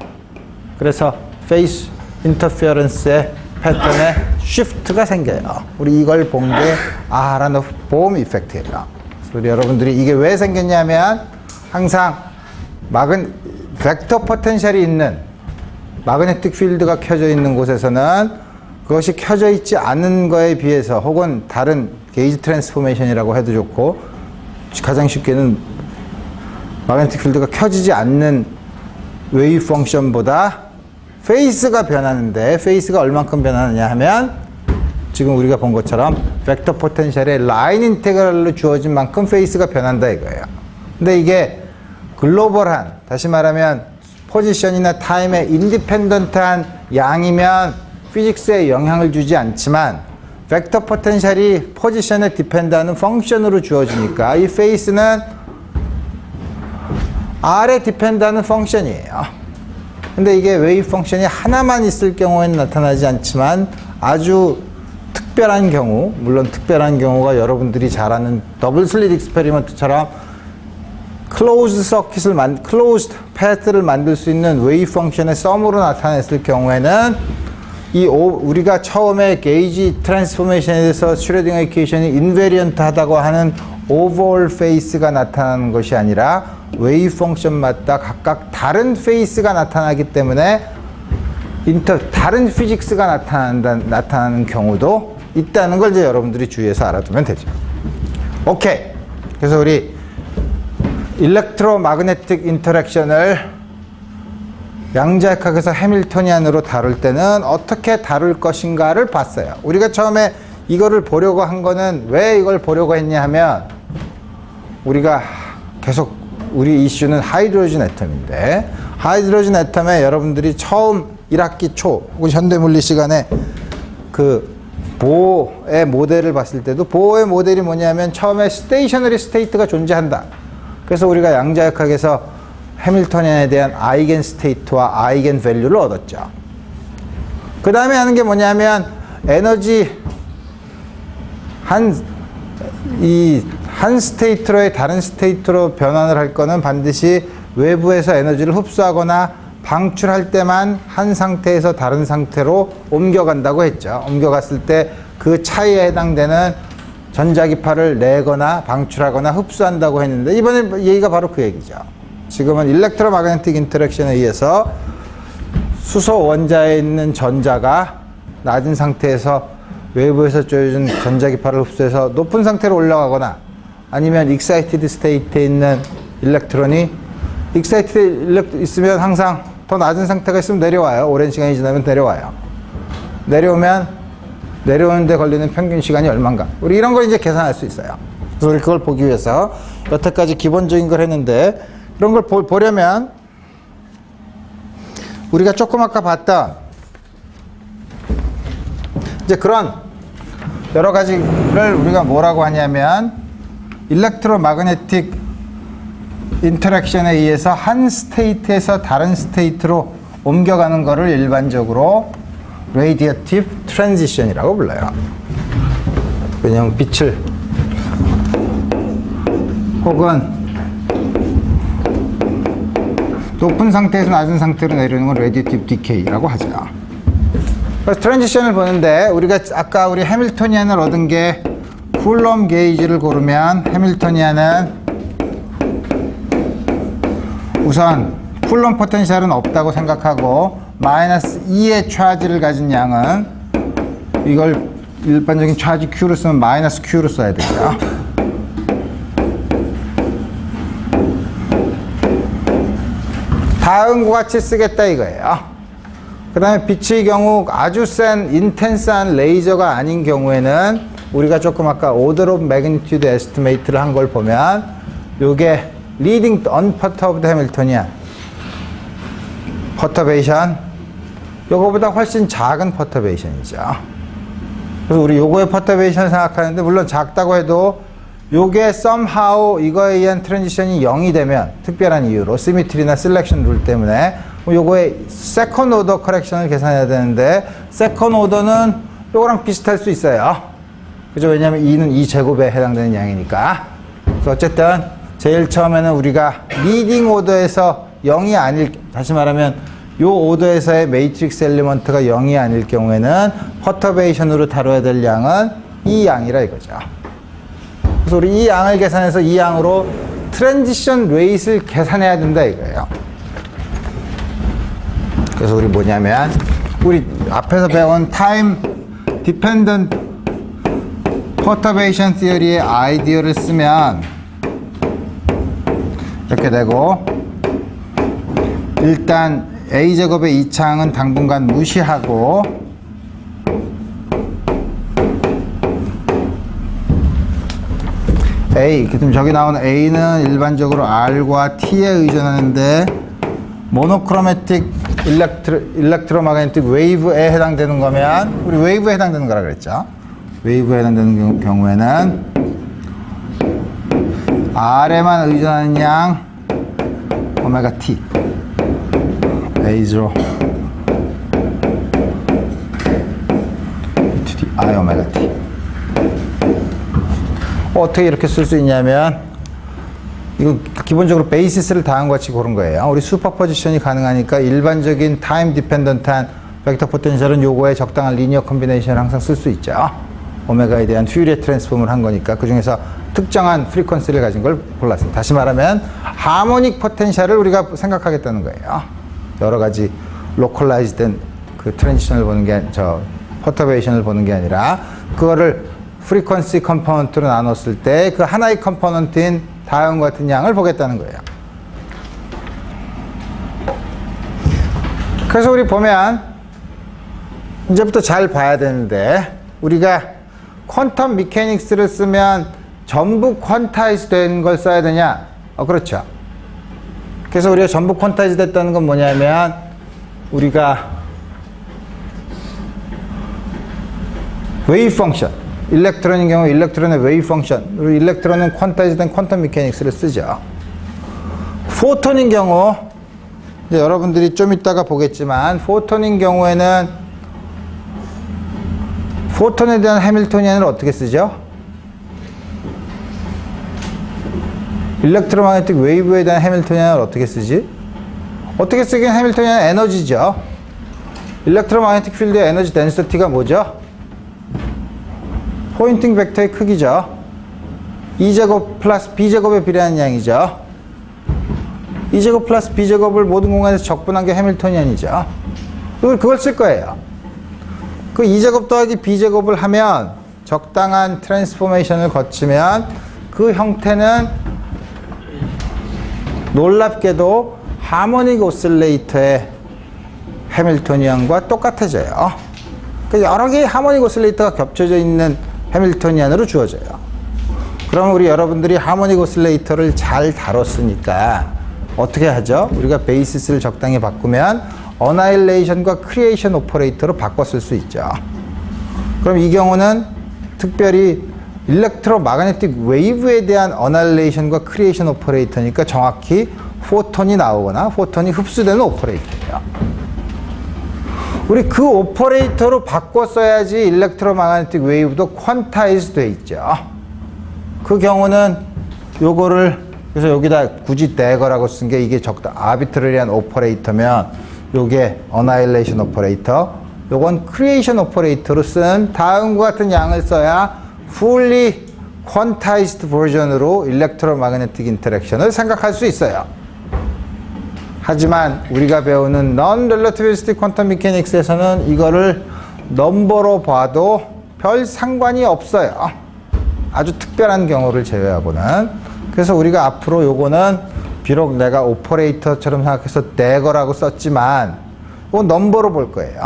그래서 페이스 인터피어런스의 패턴에 쉬프트가 생겨요. 우리 이걸 본 게 아하라노프 보험 이펙트예요. 그래서 여러분들이 이게 왜 생겼냐면 항상 벡터 포텐셜이 있는 마그네틱 필드가 켜져 있는 곳에서는 그것이 켜져 있지 않은 거에 비해서 혹은 다른 게이지 트랜스포메이션이라고 해도 좋고 가장 쉽게는 마그네틱 필드가 켜지지 않는 웨이브 펑션보다 페이스가 변하는데 페이스가 얼만큼 변하느냐 하면 지금 우리가 본 것처럼 벡터 포텐셜의 라인 인테그랄로 주어진 만큼 페이스가 변한다 이거예요. 근데 이게 글로벌한, 다시 말하면 포지션이나 타임에 인디펜던트한 양이면 피직스에 영향을 주지 않지만 벡터 포텐셜이 포지션에 디펜드하는 펑션으로 주어지니까 이 페이스는 R에 디펜드하는 펑션이에요. 근데 이게 웨이브 펑션이 하나만 있을 경우에는 나타나지 않지만 아주 특별한 경우, 물론 특별한 경우가 여러분들이 잘 아는 더블 슬릿 익스페리먼트처럼 클로즈드 패스를 만들 수 있는 웨이브 펑션의 썸으로 나타냈을 경우에는 우리가 처음에 게이지 트랜스포메이션에 대해서 슈레딩거 이퀘이션이 인베리언트 하다고 하는 오버올 페이스가 나타나는 것이 아니라 웨이브 펑션마다 각각 다른 페이스가 나타나기 때문에 다른 피직스가 나타나는 경우도 있다는 걸 이제 여러분들이 주의해서 알아두면 되죠. 오케이. 그래서 우리 일렉트로마그네틱 인터랙션을 양자역학에서 해밀토니안으로 다룰 때는 어떻게 다룰 것인가를 봤어요. 우리가 처음에 이거를 보려고 한 거는 왜 이걸 보려고 했냐 하면 우리가 계속 우리 이슈는 하이드로진 애텀인데 하이드로진 애텀에 여러분들이 처음 1학기 초 혹은 현대물리 시간에 그 보어의 모델을 봤을 때도 보어의 모델이 뭐냐면 처음에 스테이셔너리 스테이트가 존재한다. 그래서 우리가 양자역학에서 해밀토니안에 대한 아이겐 스테이트와 아이겐 밸류를 얻었죠. 그 다음에 하는 게 뭐냐면 에너지 한 스테이트로의 다른 스테이트로 변환을 할 거는 반드시 외부에서 에너지를 흡수하거나 방출할 때만 한 상태에서 다른 상태로 옮겨간다고 했죠. 옮겨갔을 때 그 차이에 해당되는 전자기파를 내거나 방출하거나 흡수한다고 했는데 이번에 얘기가 바로 그 얘기죠. 지금은 일렉트로마그네틱 인터랙션에 의해서 수소 원자에 있는 전자가 낮은 상태에서 외부에서 쪼여준 전자기파를 흡수해서 높은 상태로 올라가거나 아니면 익사이티드 스테이트에 있는 일렉트론이 익사이티드 있으면 항상 더 낮은 상태가 있으면 내려와요. 오랜 시간이 지나면 내려와요. 내려오는데 걸리는 평균 시간이 얼마인가. 우리 이런 걸 이제 계산할 수 있어요. 그래서 우리 그걸 보기 위해서 여태까지 기본적인 걸 했는데 이런 걸 보려면 우리가 조금 아까 봤던 이제 그런 여러 가지를 우리가 뭐라고 하냐면 일렉트로마그네틱 인터랙션에 의해서 한 스테이트에서 다른 스테이트로 옮겨가는 거를 일반적으로 레디어티브 트랜지션이라고 불러요. 왜냐면 빛을 혹은 높은 상태에서 낮은 상태로 내리는 건 레디어티브 디케이라고 하죠. 그래서 트랜지션을 보는데 우리가 아까 우리 해밀토니안을 얻은 게 쿨럼 게이지를 고르면 해밀토니안은 우선 쿨럼 포텐셜은 없다고 생각하고 마이너스 2의 차지를 가진 양은 이걸 일반적인 차지 Q로 쓰면 마이너스 Q로 써야 되죠. 다음과 같이 쓰겠다 이거예요. 그 다음에 빛의 경우 아주 센 인텐스한 레이저가 아닌 경우에는 우리가 조금 아까 order of magnitude estimate를 한 걸 보면 요게 leading unperturbed Hamiltonian perturbation 요거보다 훨씬 작은 perturbation이죠. 그래서 우리 요거의 perturbation을 생각하는데 물론 작다고 해도 요게 somehow 이거에 의한 트랜지션이 0이 되면 특별한 이유로 시미트리나 셀렉션 룰 때문에 요거의 second order correction을 계산해야 되는데 second order는 요거랑 비슷할 수 있어요. 그죠? 왜냐하면 2는 2제곱에 해당되는 양이니까. 그래서 어쨌든 제일 처음에는 우리가 리딩 오더에서 0이 아닐, 다시 말하면 요 오더에서의 매트릭스 엘리먼트가 0이 아닐 경우에는 퍼터베이션으로 다뤄야 될 양은 이 양이라 이거죠. 그래서 우리 이 양을 계산해서 이 양으로 트랜지션 레이트를 계산해야 된다 이거예요. 그래서 우리 뭐냐면 우리 앞에서 배운 타임 디펜던트 퍼터베이션 티어리의 아이디어를 쓰면 이렇게 되고 일단 A제곱의 2창은 당분간 무시하고 A, 그럼 저기 나오는 A는 일반적으로 R과 T에 의존하는데 모노크로매틱 일렉트로마그네틱 웨이브에 해당되는 거면 우리 웨이브에 해당되는 거라 그랬죠. 웨이브에 해당되는 경우에는 R에만 의존하는 양 오메가 T A0 to the I 오메가 T 어떻게 이렇게 쓸 수 있냐면 이거 기본적으로 베이시스를 다음과 같이 고른 거예요. 우리 슈퍼포지션이 가능하니까 일반적인 타임 디펜던트한 벡터 포텐셜은 요거에 적당한 리니어 컨비네이션을 항상 쓸 수 있죠. 오메가에 대한 퓨리에 트랜스폼을 한 거니까 그 중에서 특정한 프리퀀시를 가진 걸 골랐어요. 다시 말하면 하모닉 포텐셜을 우리가 생각하겠다는 거예요. 여러 가지 로컬라이즈된 그 트랜지션을 보는 게 퍼터베이션을 보는 게 아니라 그거를 프리퀀시 컴포넌트로 나눴을 때 그 하나의 컴포넌트인 다음과 같은 양을 보겠다는 거예요. 그래서 우리 보면 이제부터 잘 봐야 되는데 우리가 퀀텀 미케닉스를 쓰면 전부 퀀타이즈 된 걸 써야 되냐? 그렇죠. 그래서 우리가 전부 퀀타이즈 됐다는 건 뭐냐면 우리가 웨이브 펑션 일렉트론인 경우 일렉트론의 웨이브 펑션 그리고 일렉트론은 퀀타이즈 된 퀀텀 미케닉스를 쓰죠. 포톤인 경우 이제 여러분들이 좀 이따가 보겠지만 포톤인 경우에는 포톤에 대한 해밀토니안을 어떻게 쓰죠? 일렉트로마그네틱 웨이브에 대한 해밀토니안을 어떻게 쓰지? 어떻게 쓰긴 해밀토니안 에너지죠. 일렉트로마그네틱 필드의 에너지 덴시티가 뭐죠? 포인팅 벡터의 크기죠. E제곱 플러스 B제곱에 비례하는 양이죠. E제곱 플러스 B제곱을 모든 공간에서 적분한 게 해밀토니안이죠. 그걸 쓸 거예요. 그 E제곱 더하기 B제곱을 하면 적당한 트랜스포메이션을 거치면 그 형태는 놀랍게도 하모닉 오실레이터의 해밀토니안과 똑같아져요. 그러니까 여러 개의 하모닉 오실레이터가 겹쳐져 있는 해밀토니안으로 주어져요. 그럼 우리 여러분들이 하모닉 오실레이터를 잘 다뤘으니까 어떻게 하죠? 우리가 베이시스를 적당히 바꾸면 어나일레이션과 크리에이션 오퍼레이터로 바꿔 쓸 수 있죠. 그럼 이 경우는 특별히 일렉트로마그네틱 웨이브에 대한 어나일레이션과 크리에이션 오퍼레이터니까 정확히 포톤이 나오거나 포톤이 흡수되는 오퍼레이터예요. 우리 그 오퍼레이터로 바꿔 써야지 일렉트로마그네틱 웨이브도 퀀타이즈 돼 있죠. 그 경우는 요거를 그래서 여기다 굳이 대거라고 쓴 게 이게 아비트러리한 오퍼레이터면 요게 어나일레이션 오퍼레이터 요건 크리에이션 오퍼레이터로 쓴 다음과 같은 양을 써야 fully 퀀타이즈드 버전으로 일렉트로매그네틱 인터랙션을 생각할 수 있어요. 하지만 우리가 배우는 non-relativistic quantum mechanics에서는 이거를 넘버로 봐도 별 상관이 없어요. 아주 특별한 경우를 제외하고는. 그래서 우리가 앞으로 요거는 비록 내가 오퍼레이터처럼 생각해서 대거라고 썼지만 이건 넘버로 볼 거예요.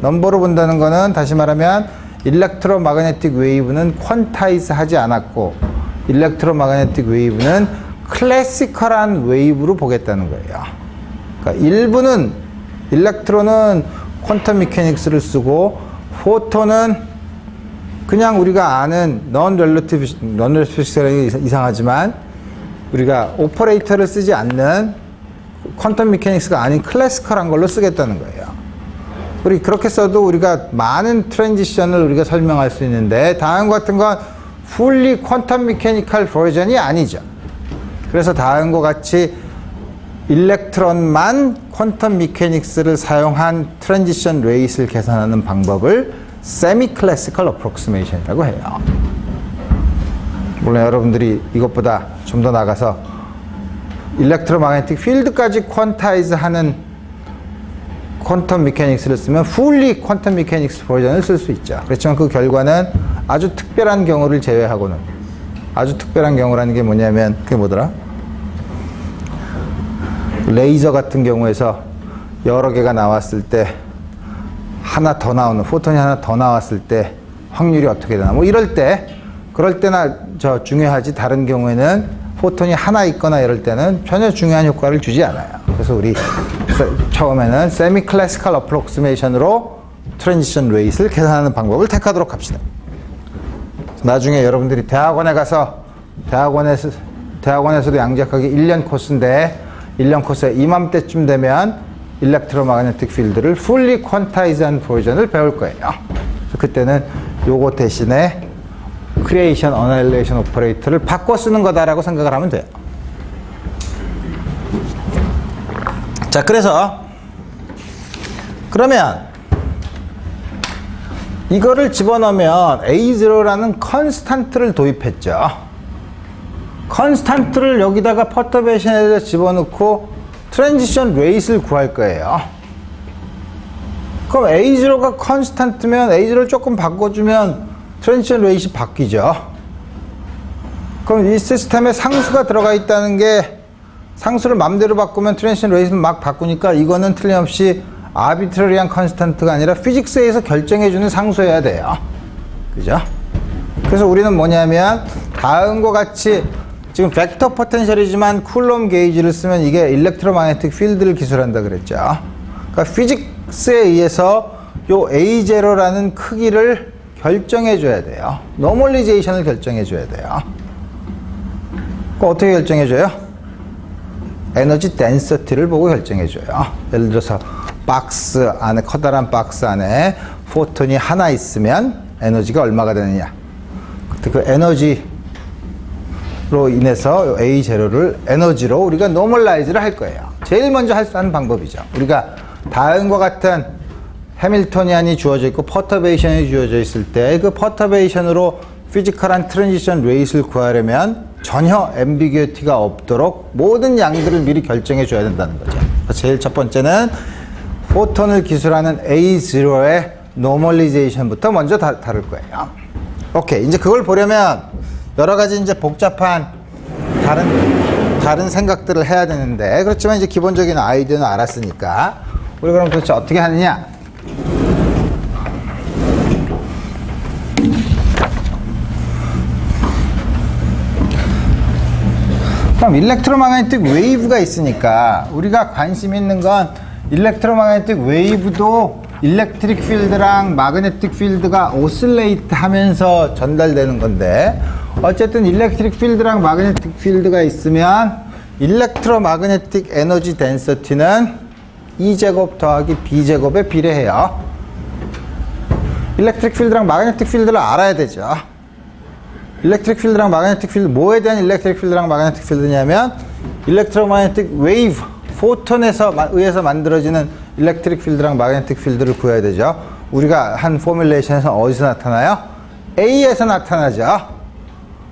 넘버로 본다는 거는 다시 말하면 일렉트로매그네틱 웨이브는 퀀타이즈 하지 않았고 일렉트로매그네틱 웨이브는 클래시컬한 웨이브로 보겠다는 거예요. 그러니까 일부는 일렉트론은 퀀텀 미케닉스를 쓰고 포톤은 그냥 우리가 아는 non-relativistic이 이상하지만 우리가 오퍼레이터를 쓰지 않는 퀀텀 미케닉스가 아닌 클래시컬한 걸로 쓰겠다는 거예요. 우리 그렇게 써도 우리가 많은 트랜지션을 우리가 설명할 수 있는데 다음 같은 건 fully 퀀텀 미케니컬 버전이 아니죠. 그래서 다음과 같이 일렉트론만 퀀텀 미케닉스를 사용한 트랜지션 레이스를 계산하는 방법을 세미 클래시컬 어프록시메이션이라고 해요. 물론 여러분들이 이것보다 좀 더 나가서 일렉트로매그네틱 필드까지 퀀타이즈 하는 퀀텀 미케닉스를 쓰면 fully 퀀텀 미케닉스 버전을 쓸 수 있죠. 그렇지만 그 결과는 아주 특별한 경우를 제외하고는 아주 특별한 경우라는 게 뭐냐면 그게 뭐더라? 레이저 같은 경우에서 여러 개가 나왔을 때 하나 더 나오는 포톤이 하나 더 나왔을 때 확률이 어떻게 되나 뭐 이럴 때 그럴 때나 중요하지 다른 경우에는 포톤이 하나 있거나 이럴 때는 전혀 중요한 효과를 주지 않아요. 그래서 우리 처음에는 세미 클래시컬 어프록시메이션으로 트랜지션 레이스를 계산하는 방법을 택하도록 합시다. 나중에 여러분들이 대학원에 가서 대학원에서도 양적하기 1년 코스인데 1년 코스에 이맘때쯤 되면 일렉트로매그네틱 필드를 fully quantized 버전을 배울 거예요. 그래서 그때는 요거 대신에 creation annihilation operator를 바꿔 쓰는 거다라고 생각을 하면 돼요. 자, 그래서 그러면 이거를 집어넣으면 A0라는 컨스탄트를 도입했죠. 컨스탄트를 여기다가 퍼터베이션에다 집어넣고 트랜지션 레이스를 구할 거예요. 그럼 A0가 컨스탄트면 A0를 조금 바꿔주면 트랜지션 레이스 바뀌죠. 그럼 이 시스템에 상수가 들어가 있다는 게 상수를 맘대로 바꾸면 트랜지션 레이스는 막 바꾸니까 이거는 틀림없이 아비트러리한 컨스탄트가 아니라 피직스에서 결정해주는 상수여야 돼요. 그죠? 그래서 우리는 뭐냐면 다음과 같이 지금 벡터 포텐셜이지만 쿨롬 게이지를 쓰면 이게 일렉트로매그네틱 필드를 기술한다 그랬죠. 그러니까 피직스에 의해서 요 A0라는 크기를 결정해 줘야 돼요. 노멀리제이션을 결정해 줘야 돼요. 어떻게 결정해 줘요? 에너지 덴서티를 보고 결정해 줘요. 예를 들어서 박스 안에 커다란 박스 안에 포톤이 하나 있으면 에너지가 얼마가 되느냐. 그 에너지로 인해서 A0를 에너지로 우리가 노멀라이즈를 할 거예요. 제일 먼저 할 수 있는 방법이죠. 우리가 다음과 같은 해밀토니안이 주어져 있고 퍼터베이션이 주어져 있을 때 그 퍼터베이션으로 피지컬한 트랜지션 레이스를 구하려면 전혀 앰비규티가 없도록 모든 양들을 미리 결정해 줘야 된다는 거죠. 제일 첫 번째는 포톤을 기술하는 A0의 노멀리제이션부터 먼저 다룰 거예요. 오케이, 이제 그걸 보려면 여러 가지 이제 복잡한 다른 생각들을 해야 되는데, 그렇지만 이제 기본적인 아이디어는 알았으니까 우리 그럼 도대체 어떻게 하느냐? 그럼 일렉트로매그네틱 웨이브가 있으니까 우리가 관심 있는 건 일렉트로매그네틱 웨이브도 일렉트릭 필드랑 마그네틱 필드가 오실레이트 하면서 전달되는 건데, 어쨌든 일렉트릭 필드랑 마그네틱 필드가 있으면 일렉트로매그네틱 에너지 덴서티는 E제곱 더하기 B제곱에 비례해요. 일렉트릭 필드랑 마그네틱 필드를 알아야 되죠. 일렉트릭 필드랑 마그네틱 필드, 뭐에 대한 일렉트릭 필드랑 마그네틱 필드냐면 일렉트로매그네틱 웨이브, 포톤에서 의해서 만들어지는 일렉트릭 필드랑 마그네틱 필드를 구해야 되죠. 우리가 한 포뮬레이션에서 어디서 나타나요? A에서 나타나죠.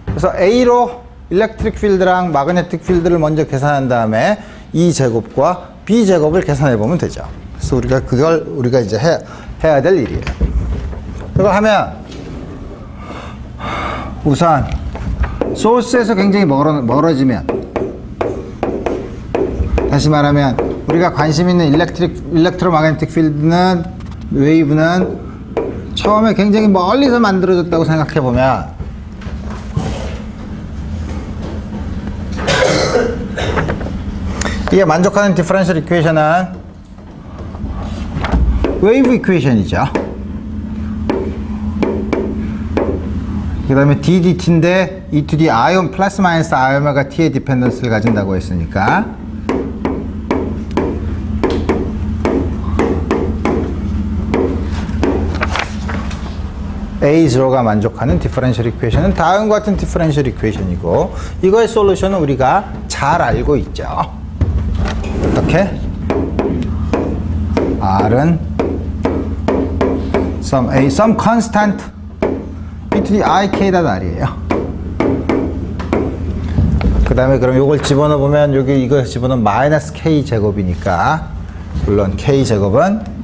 그래서 A로 일렉트릭 필드랑 마그네틱 필드를 먼저 계산한 다음에 E 제곱과 B 제곱을 계산해 보면 되죠. 그래서 우리가 이제 해야 될 일이에요. 그걸 하면 우선 소스에서 굉장히 멀어지면, 다시 말하면 우리가 관심 있는 일렉트로마그네틱 필드는, 웨이브는 처음에 굉장히 멀리서 만들어졌다고 생각해 보면 이게 만족하는 디퍼런셜 이퀘이션은 웨이브 이퀘이션이죠. 그 다음에 ddt인데 e to the i 플러스 마이너스 i 오메가 t의 디펜던스를 가진다고 했으니까 A0가 만족하는 디퍼런셜 이퀘이션은 다음과 같은 디퍼런셜 이퀘이션이고, 이거의 솔루션은 우리가 잘 알고 있죠. 어떻게? R은 some constant e to the i k r이에요. 그 다음에 그럼 이걸 집어넣어 보면 이거 집어넣으면 마이너스 k 제곱이니까, 물론 k 제곱은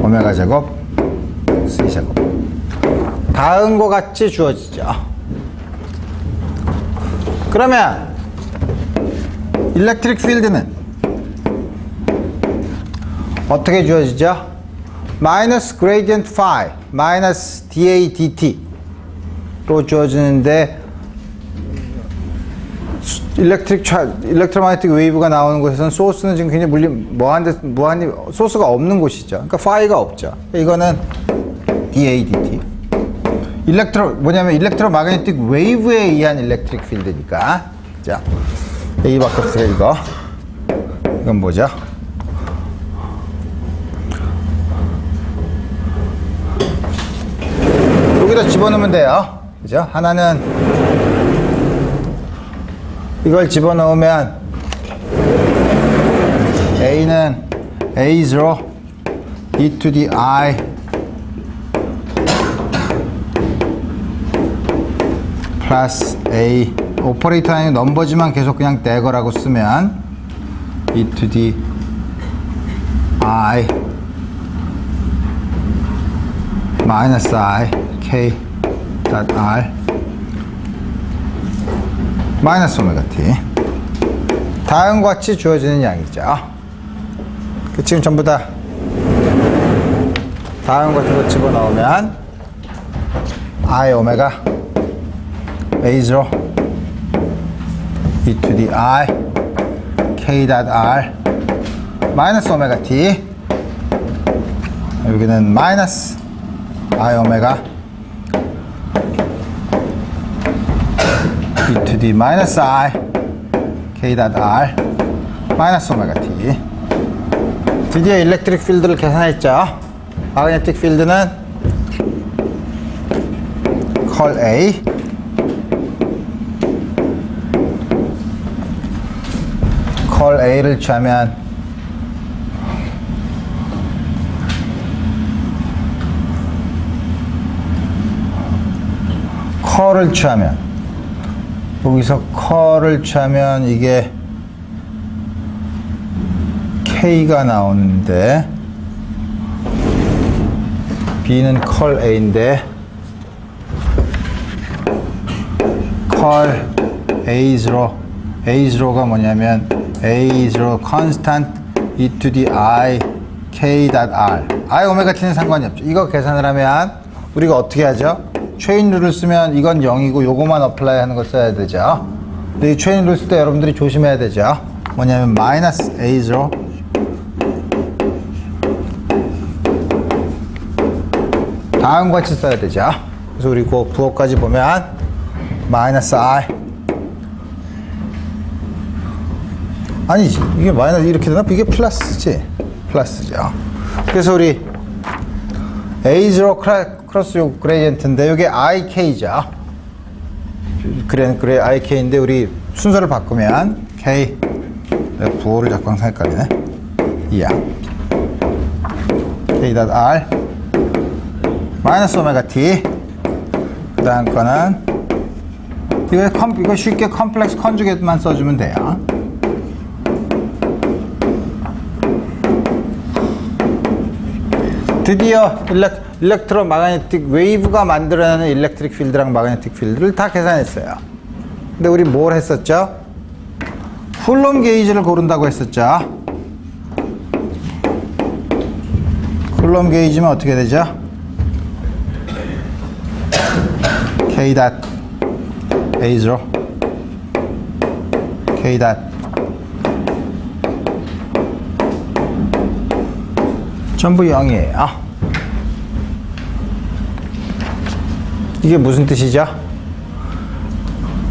오메가 제곱 c 제곱 다음과 같이 주어지죠. 그러면 일렉트릭 필드는 어떻게 주어지죠? 마이너스 그레이디언트 파이 마이너스 dA dt로 주어지는데, 일렉트로마그네틱 웨이브가 나오는 곳에서는 소스는 지금 굉장히 무한히 소스가 없는 곳이죠. 그러니까 파이가 없죠. 이거는 dA dt. 뭐냐면 일렉트로마그네틱 웨이브에 의한 일렉트릭 필드니까. 자, 이 바꿨어요, 이거. 이건 뭐죠? 여기다 집어넣으면 돼요. 그죠? 하나는 이걸 집어넣으면 A는 A0 e to the I 플러스 A, 오퍼레이터 아닌 넘버지만 계속 그냥 대거라고 쓰면 e to the I 마이너스 I K 닷 R 마이너스 오메가 t. 다음과 같이 주어지는 양이죠. 지금 전부 다 다음 같은 거 집어넣으면 I 오메가 A0 e to the I K 닷 R 마이너스 오메가 t. 여기는 마이너스 I 오메가 e to the 마이너스 I K 닷 R 마이너스 오메가 t. 드디어 일렉트릭 필드를 계산했죠. 마그네틱 필드는 컬 A, 컬 A를 취하면 컬을 취하면, 여기서 컬을 취하면 이게 K가 나오는데, B는 컬 A인데 컬 A0가 뭐냐면 A0 constant e to the I K 닷 R. I 오메가 t는 상관이 없죠. 이거 계산을 하면 우리가 어떻게 하죠? 체인 룰을 쓰면 이건 0이고 요거만 어플라이 하는 거 써야 되죠. 근데 이 체인 룰 쓸 때 여러분들이 조심해야 되죠. 뭐냐면 마이너스 A0 다음과 같이 써야 되죠. 그래서 우리 그 부호까지 보면 마이너스 I, 아니지, 이게 마이너스 이렇게 되나? 이게 플러스지. 플러스죠. 그래서 우리 A0 크로스 요 그레디언트인데 이게 IK죠. 그래 IK인데 우리 순서를 바꾸면 K, 내가 부호를 자꾸 항상 헷갈리네. 이야 K 닷 R 마이너스 오메가 t. 그 다음 거는 이거 쉽게 컴플렉스 컨주게이트만 써주면 돼요. 드디어 일렉트로마그네틱 웨이브가 만들어내는 일렉트릭 필드랑 마그네틱 필드를 다 계산했어요. 근데 우리 뭘 했었죠? 쿨롬 게이지를 고른다고 했었죠. 쿨롬 게이지면 어떻게 되죠? K 닷 A0 K 닷 전부 0이에요. 이게 무슨 뜻이죠?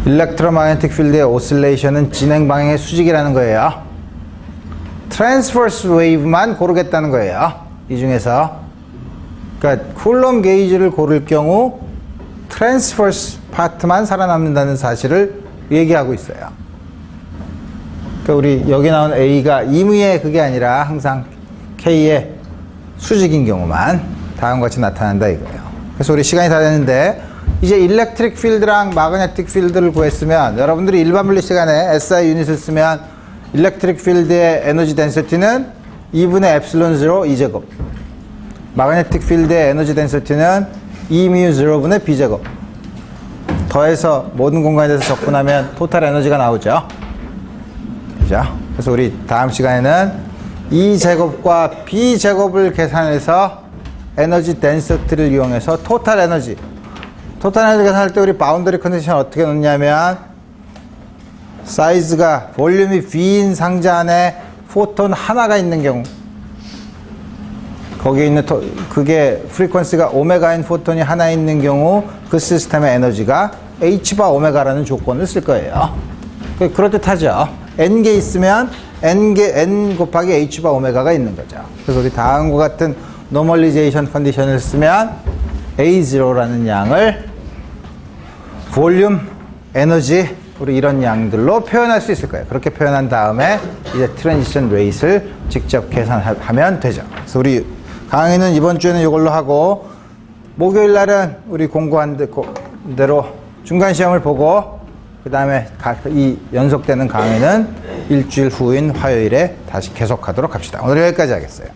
일렉트로마그네틱 필드의 오실레이션은 진행 방향의 수직이라는 거예요. 트랜스버스 웨이브만 고르겠다는 거예요. 이 중에서. 그러니까 쿨롬 게이지를 고를 경우 트랜스버스 파트만 살아남는다는 사실을 얘기하고 있어요. 그러니까 우리 여기 나온 A가 임의의 그게 아니라 항상 K의 수직인 경우만 다음과 같이 나타난다 이거예요. 그래서 우리 시간이 다 됐는데 이제 일렉트릭 필드랑 마그네틱 필드를 구했으면 여러분들이 일반 물리 시간에 SI 유닛을 쓰면 일렉트릭 필드의 에너지 덴시티는 2분의 엡실론 0 E제곱, 마그네틱 필드의 에너지 덴시티는 2mu 0분의 B제곱 더해서 모든 공간에 대해서 적분하면 토탈 에너지가 나오죠. 그죠? 그래서 우리 다음 시간에는 E제곱과 B제곱을 계산해서 에너지 덴시티를 이용해서 토탈 에너지 계산할 때 우리 바운더리 컨디션 어떻게 놓냐면 사이즈가 볼륨이 B인 상자 안에 포톤 하나가 있는 경우 거기에 있는 그게 프리퀀시가 오메가인 포톤이 하나 있는 경우 그 시스템의 에너지가 H바 오메가라는 조건을 쓸 거예요. 그럴듯하죠. N개 있으면 N 곱하기 H바 오메가가 있는 거죠. 그래서 우리 다음과 같은 노멀리제이션 컨디션을 쓰면 A0라는 양을 볼륨, 에너지, 우리 이런 양들로 표현할 수 있을 거예요. 그렇게 표현한 다음에 이제 트랜지션 레이트를 직접 계산하면 되죠. 그래서 우리 강의는 이번 주에는 이걸로 하고 목요일 날은 우리 공부한 대로 중간 시험을 보고 그 다음에 이 연속되는 강의는 일주일 후인 화요일에 다시 계속하도록 합시다. 오늘 여기까지 하겠어요.